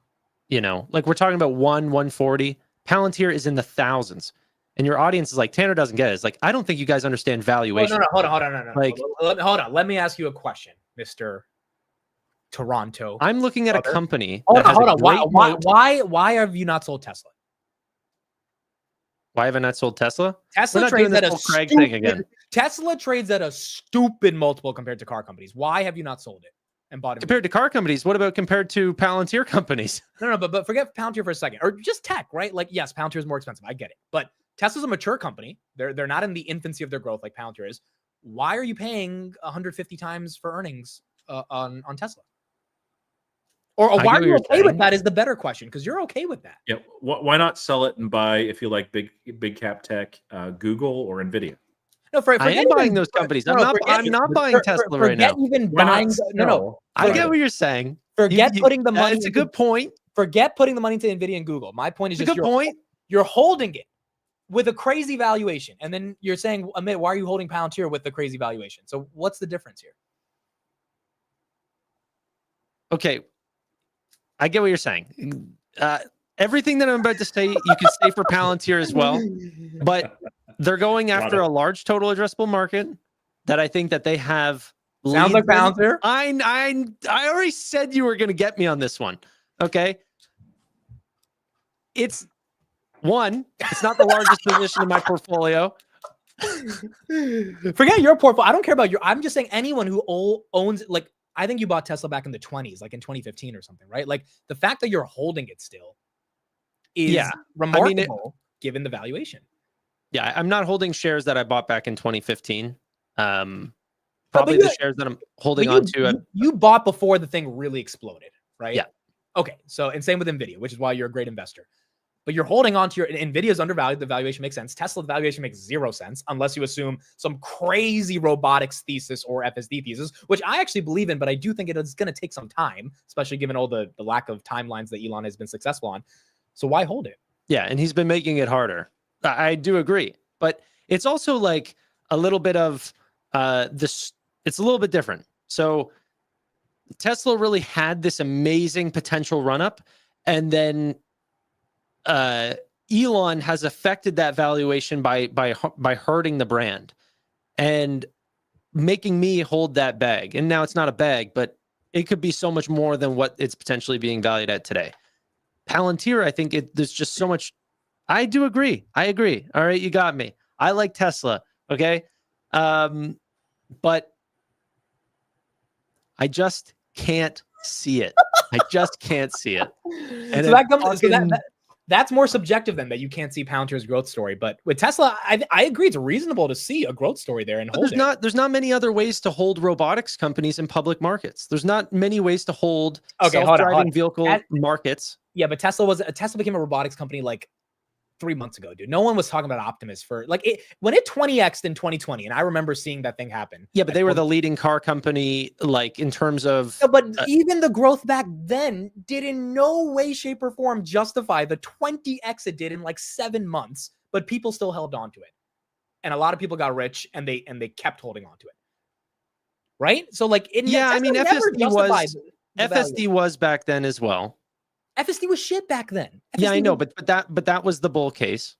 you know, like we're talking about 140. Palantir is in the thousands. And your audience is like, Tanner doesn't get it. It's like, I don't think you guys understand valuation. No, hold on. Like, hold on. Let me ask you a question, Mr. Toronto. I'm looking at a company. Hold on. Why have you not sold Tesla? Why have I not sold Tesla? Tesla trades at Tesla trades at a stupid multiple compared to car companies. Why have you not sold it and bought it? Compared to car companies, what about compared to Palantir companies? No, but forget Palantir for a second, or just tech, right? Like, yes, Palantir is more expensive. I get it, but Tesla's a mature company. They're not in the infancy of their growth like Palantir is. Why are you paying 150 times for earnings on Tesla? Or I why get are what you you're okay with saying. that is the better question, because you're okay with that. Yeah. Why not sell it and buy, if you like big cap tech, Google or Nvidia? No, I forget am buying even, those companies. no, I'm no, not. forget, I'm not buying Tesla right forget now. even Why not buying. No. sell? I get Right. what you're saying. Forget putting the money. It's a good point. Forget putting the money into Nvidia and Google. My point is It's a just good point. you're holding it with a crazy valuation, and then you're saying, Amit, why are you holding Palantir with the crazy valuation? So what's the difference here? Okay, I get what you're saying. Everything that I'm about to say, you can say for Palantir as well, but they're going after a large total addressable market that I think that they have. Sounds like Palantir. I already said you were going to get me on this one. Okay, it's not the largest position in my portfolio. Forget your portfolio. I don't care about your. I'm just saying anyone who owns, like, I think you bought Tesla back in the 20s, like in 2015 or something, right? Like the fact that you're holding it still is remarkable given the valuation. Yeah, I'm not holding shares that I bought back in 2015. Probably the shares that I'm holding on to. You bought before the thing really exploded, right? Yeah. Okay. So, and same with Nvidia, which is why you're a great investor. But you're holding on to your Nvidia's undervalued. The valuation makes sense. Tesla, the valuation makes zero sense unless you assume some crazy robotics thesis or FSD thesis, which I actually believe in, but I do think it is going to take some time, especially given all the lack of timelines that Elon has been successful on. So why hold it? Yeah, and he's been making it harder. I do agree, but it's also like a little bit of this. It's a little bit different. So Tesla really had this amazing potential run up, and then Elon has affected that valuation by hurting the brand and making me hold that bag. And now it's not a bag, but it could be so much more than what it's potentially being valued at today. Palantir, I think there's just so much. I do agree. I agree. All right, you got me. I like Tesla. Okay, but I just can't see it. I just can't see it. And so that's more subjective than that. You can't see Palantir's growth story, but with Tesla, I agree. It's reasonable to see a growth story there and hold it. There's not many other ways to hold robotics companies in public markets. There's not many ways to hold self-driving vehicle markets. Yeah, but Tesla became a robotics company like 3 months ago, dude. No one was talking about Optimus for like when it 20x'd in 2020, and I remember seeing that thing happen. Yeah, but they were the leading car company, like in terms of. No, but even the growth back then did in no way, shape, or form justify the 20x it did in like 7 months. But people still held on to it, and a lot of people got rich, and they kept holding on to it. Right? So like, I mean, FSD was back then as well. FSD was shit back then. Yeah, I know, but that was the bull case.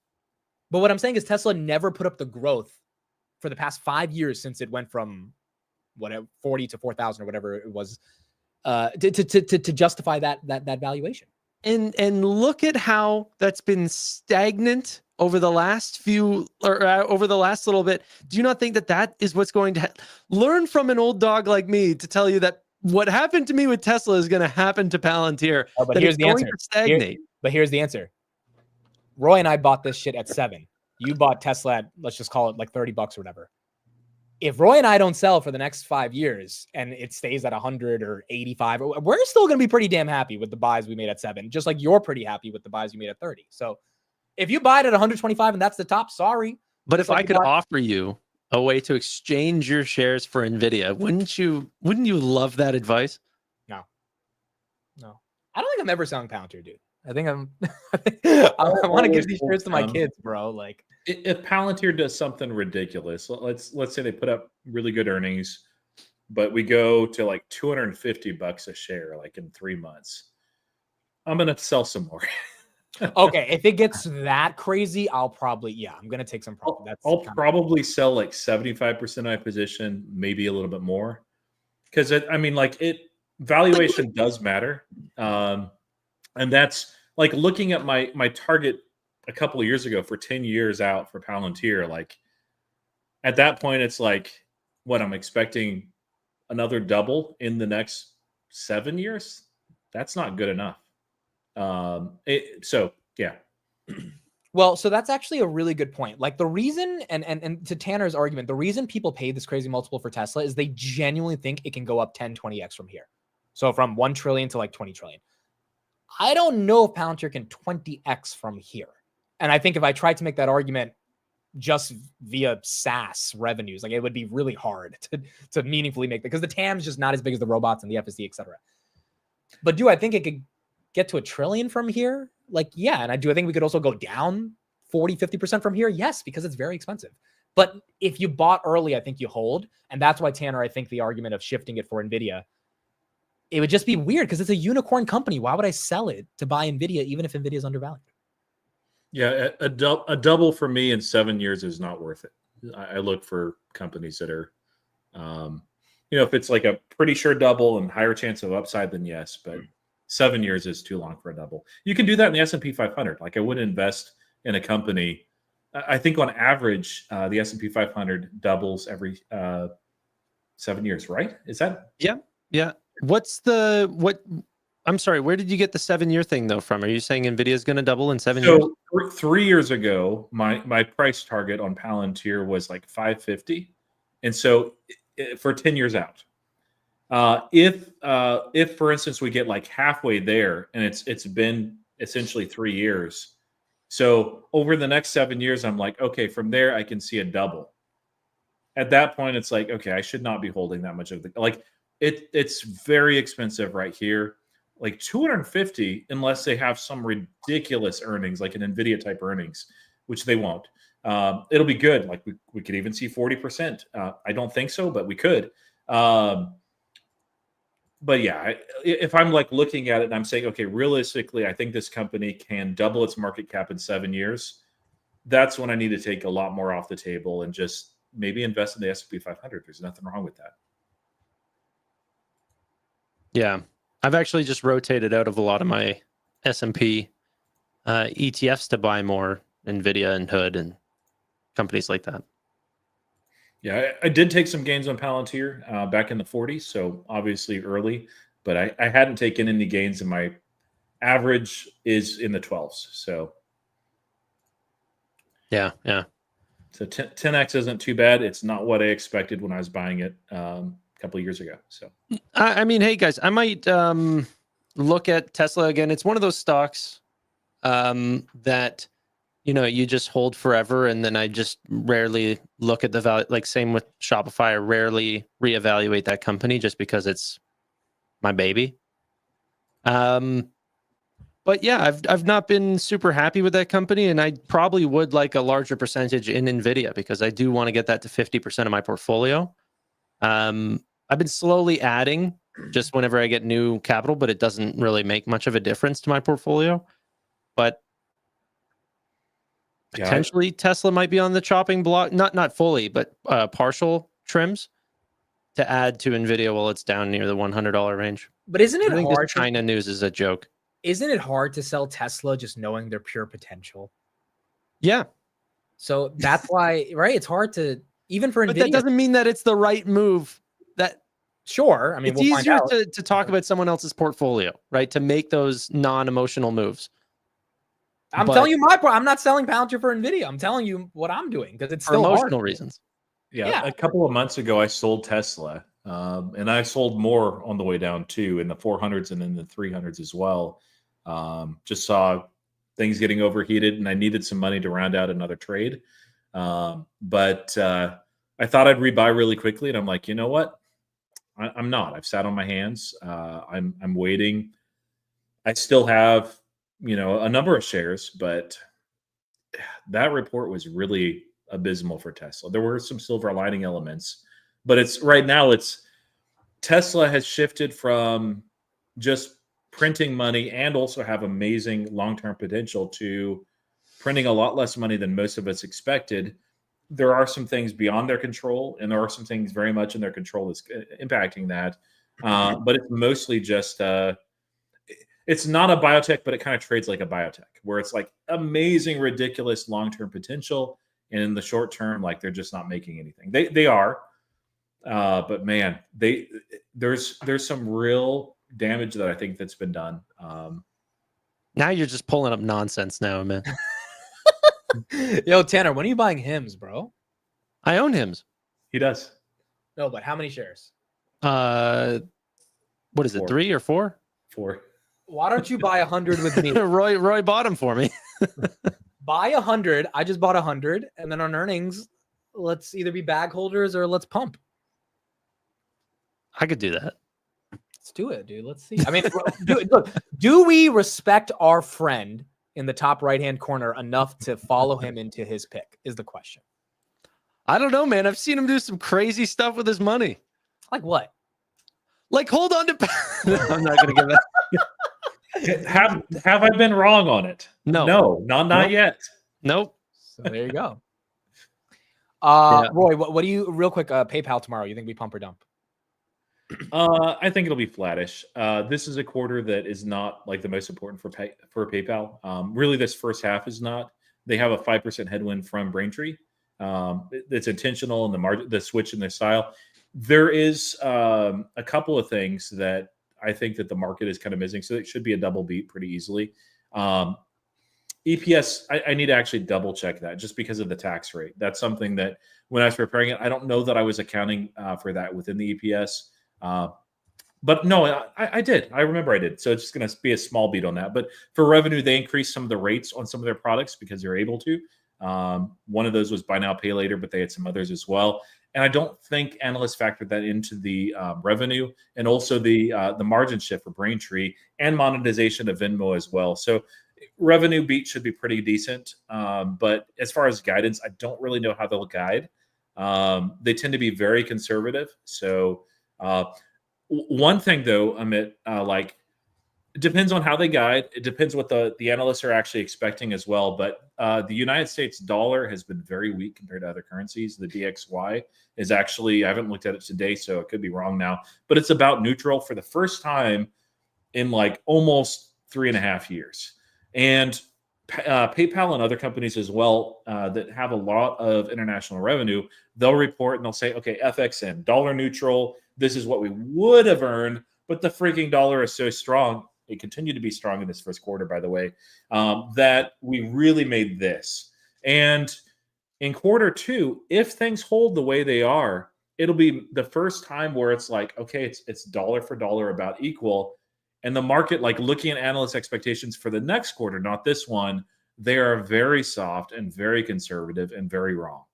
But what I'm saying is Tesla never put up the growth for the past 5 years since it went from whatever 40 to 4,000 or whatever it was to justify that valuation. And look at how that's been stagnant over the last over the last little bit. Do you not think that is what's going to learn from an old dog like me to tell you that what happened to me with Tesla is going to happen to Palantir? Oh, but here's the answer. Here's the answer. Roy and I bought this shit at 7. You bought Tesla at, let's just call it like $30 or whatever. If Roy and I don't sell for the next 5 years and it stays at 100 or 85, we're still going to be pretty damn happy with the buys we made at 7, just like you're pretty happy with the buys you made at 30. So if you buy it at 125 and that's the top, sorry. But if I could offer you a way to exchange your shares for Nvidia, wouldn't you love that advice? No. I don't think I'm ever selling Palantir, dude. I want to give these shares to my kids, bro. Like, if Palantir does something ridiculous, let's say they put up really good earnings, but we go to like $250 a share, like in 3 months, I'm gonna sell some more. Okay, if it gets that crazy, I'm gonna take some profit. I'll probably sell like 75% of my position, maybe a little bit more, because valuation does matter, and that's like looking at my target a couple of years ago for 10 years out for Palantir. Like at that point, it's like what I'm expecting another double in the next 7 years. That's not good enough. So yeah. Well, so that's actually a really good point. Like the reason, and to Tanner's argument, the reason people pay this crazy multiple for Tesla is they genuinely think it can go up 10, 20x from here. So from 1 trillion to like 20 trillion. I don't know if Palantir can 20x from here. And I think if I tried to make that argument just via SaaS revenues, like it would be really hard to meaningfully make that, because the TAM is just not as big as the robots and the FSD, et cetera. But do I think it could get to 1 trillion from here? Like, yeah. And I think we could also go down 40, 50% from here. Yes, because it's very expensive. But if you bought early, I think you hold. And that's why, Tanner, I think the argument of shifting it for NVIDIA, it would just be weird because it's a unicorn company. Why would I sell it to buy NVIDIA, even if NVIDIA is undervalued? Yeah, a double for me in 7 years is not worth it. I look for companies that are, if it's like a pretty sure double and higher chance of upside, then yes. But 7 years is too long for a double. You can do that in the S&P 500. Like I wouldn't invest in a company. I think on average, the S&P 500 doubles every 7 years, right? Is that? Yeah. I'm sorry, where did you get the 7-year thing though from? Are you saying NVIDIA is going to double in 7 years? So 3 years ago, my price target on Palantir was like 550. And so for 10 years out, if for instance, we get like halfway there and it's been essentially 3 years. So over the next 7 years, I'm like, okay, from there, I can see a double. At that point, it's like, okay, I should not be holding that much of it's very expensive right here. Like 250, unless they have some ridiculous earnings, like an NVIDIA type earnings, which they won't. It'll be good. Like we could even see 40%. I don't think so, but we could. But yeah, if I'm like looking at it and I'm saying, okay, realistically, I think this company can double its market cap in 7 years. That's when I need to take a lot more off the table and just maybe invest in the S&P 500. There's nothing wrong with that. Yeah. I've actually just rotated out of a lot of my S&P ETFs to buy more NVIDIA and Hood and companies like that. Yeah, I did take some gains on Palantir back in the 40s, so obviously early, but I hadn't taken any gains, and my average is in the 12s. So yeah. So 10x isn't too bad. It's not what I expected when I was buying it a couple of years ago. So I mean, hey guys, I might look at Tesla again. It's one of those stocks that you just hold forever, and then I just rarely look at the value. Like same with Shopify, I rarely reevaluate that company just because it's my baby. But yeah, I've not been super happy with that company, and I probably would like a larger percentage in NVIDIA because I do want to get that to 50% of my portfolio. I've been slowly adding just whenever I get new capital, but it doesn't really make much of a difference to my portfolio. But potentially Tesla might be on the chopping block, not fully, but partial trims to add to NVIDIA while it's down near the $100 range. But isn't it I think hard? this China news is a joke. Isn't it hard to sell Tesla just knowing their pure potential? Yeah. So that's why, right? It's hard to, even for NVIDIA. But that doesn't mean that it's the right move. Sure. I mean, it's easier to talk about someone else's portfolio, right? To make those non-emotional moves. I'm telling you I'm not selling Palantir for NVIDIA. I'm telling you what I'm doing because it's still emotional hard. reasons. Yeah. A couple of months ago, I sold Tesla. And I sold more on the way down too, in the 400s and in the 300s as well. Just saw things getting overheated, and I needed some money to round out another trade. But I thought I'd rebuy really quickly, and I'm like, you know what? I'm not. I've sat on my hands. I'm waiting. I still have, a number of shares, but that report was really abysmal for Tesla. There were some silver lining elements, but right now Tesla has shifted from just printing money and also have amazing long-term potential to printing a lot less money than most of us expected. There are some things beyond their control, and there are some things very much in their control that's impacting that. But it's mostly just, it's not a biotech, but it kind of trades like a biotech, where it's like amazing, ridiculous long-term potential. And in the short term, like they're just not making anything. They are. But man, there's some real damage that I think that's been done. Now you're just pulling up nonsense now, man. Yo, Tanner, when are you buying Hims, bro? I own Hims. He does. No, but how many shares? What is it? 4. 3 or 4? 4. Why don't you buy 100 with me? Roy bought them for me. Buy 100. I just bought 100, and then on earnings, let's either be bag holders or let's pump. I could do that. Let's do it, dude. Let's see. I mean, look, do we respect our friend in the top right-hand corner enough to follow him into his pick is the question. I don't know, man. I've seen him do some crazy stuff with his money. Like what? Like hold on to. I'm not gonna give that. Have I been wrong on it? No, not Nope. yet. Nope. So there you go. Yeah. Roy, what do you real quick? PayPal tomorrow. You think we pump or dump? I think it'll be flattish. This is a quarter that is not like the most important for PayPal. Really, this first half is not. They have a 5% headwind from Braintree. It's intentional in the margin, the switch in their style. There is a couple of things that I think that the market is kind of missing, so it should be a double beat pretty easily. EPS, I need to actually double check that just because of the tax rate. That's something that when I was preparing it, I don't know that I was accounting for that within the EPS. But no, I did. I remember I did. So it's just going to be a small beat on that. But for revenue, they increased some of the rates on some of their products because they're able to. One of those was buy now, pay later, but they had some others as well. And I don't think analysts factored that into the revenue and also the margin shift for Braintree and monetization of Venmo as well. So revenue beat should be pretty decent. But as far as guidance, I don't really know how they'll guide. They tend to be very conservative. So one thing though, Amit, like it depends on how they guide. It depends what the analysts are actually expecting as well. But the United States dollar has been very weak compared to other currencies. The DXY is actually, I haven't looked at it today, so it could be wrong now, but it's about neutral for the first time in like almost 3.5 years. And PayPal and other companies as well that have a lot of international revenue, they'll report and they'll say, okay, FXN, dollar neutral. This is what we would have earned, but the freaking dollar is so strong. It continued to be strong in this first quarter, by the way, that we really made this. And in quarter two, if things hold the way they are, it'll be the first time where it's like, okay, it's dollar for dollar about equal. And the market, like looking at analyst expectations for the next quarter, not this one, they are very soft and very conservative and very wrong.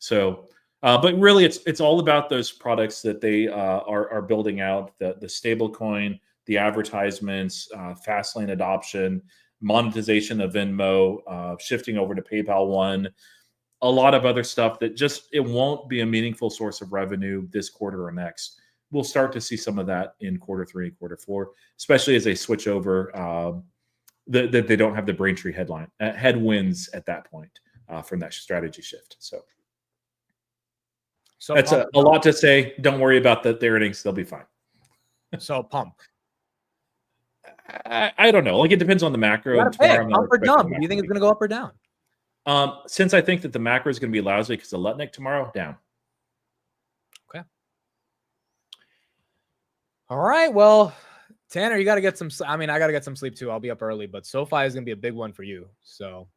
So, but really, it's all about those products that they are building out, the stable coin, the advertisements, Fastlane adoption, monetization of Venmo, shifting over to PayPal One, a lot of other stuff that just it won't be a meaningful source of revenue this quarter or next. We'll start to see some of that in quarter three and quarter four, especially as they switch over. That they don't have the Braintree headwinds at that point from that strategy shift. So that's a lot to say. Don't worry about the earnings; they'll be fine. So pump. I don't know. Like it depends on the macro. Pump or dump? Do you think it's going to go up or down? Since I think that the macro is going to be lousy because of Lutnick tomorrow, down. Okay. All right. Well, Tanner, you got to get some. I mean, I got to get some sleep too. I'll be up early, but SoFi is going to be a big one for you. So,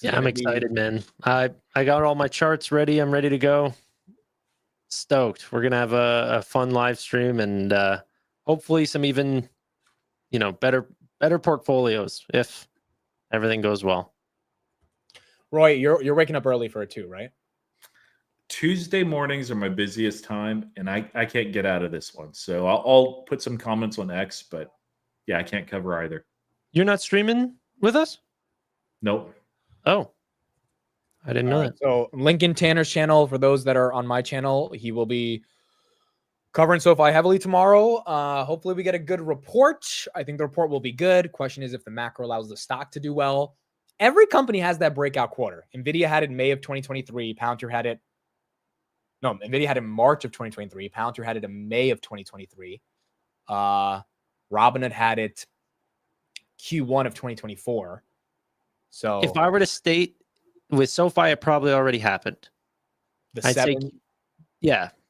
I'm excited, man. I got all my charts ready. I'm ready to go. Stoked. We're gonna have a fun live stream and hopefully some even, better portfolios if everything goes well. Roy, you're waking up early for it too, right? Tuesday mornings are my busiest time, and I can't get out of this one. So I'll put some comments on X, but yeah, I can't cover either. You're not streaming with us? Nope. Oh, I didn't know that. So Lincoln Tanner's channel, for those that are on my channel, he will be covering SoFi heavily tomorrow. Hopefully we get a good report. I think the report will be good. Question is if the macro allows the stock to do well. Every company has that breakout quarter. NVIDIA had it in May of 2023. Palantir had it. No, NVIDIA had it in March of 2023. Palantir had it in May of 2023. Robinhood had it Q1 of 2024. So if I were to state with SoFi, it probably already happened. I'd say,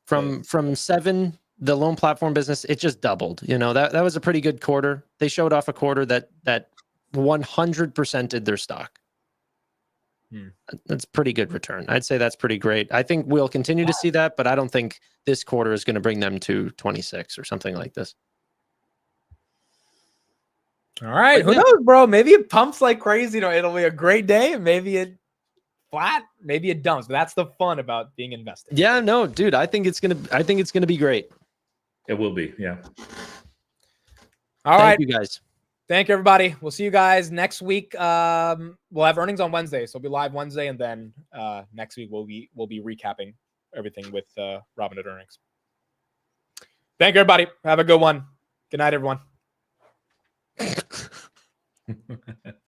from 7, the loan platform business, it just doubled. That was a pretty good quarter. They showed off a quarter that 100%ed their stock. That's pretty good return. I'd say that's pretty great. I think we'll continue to see that, but I don't think this quarter is going to bring them to 26 or something like this. All right. Who knows, bro? Maybe it pumps like crazy. It'll be a great day. Maybe it flat. Maybe it dumps. But that's the fun about being invested. Yeah, no, dude. I think it's gonna be great. It will be. Yeah. All right. Thank you guys. Thank you, everybody. We'll see you guys next week. We'll have earnings on Wednesday, so we'll be live Wednesday, and then next week we'll be recapping everything with Robinhood earnings. Thank you, everybody. Have a good one. Good night, everyone.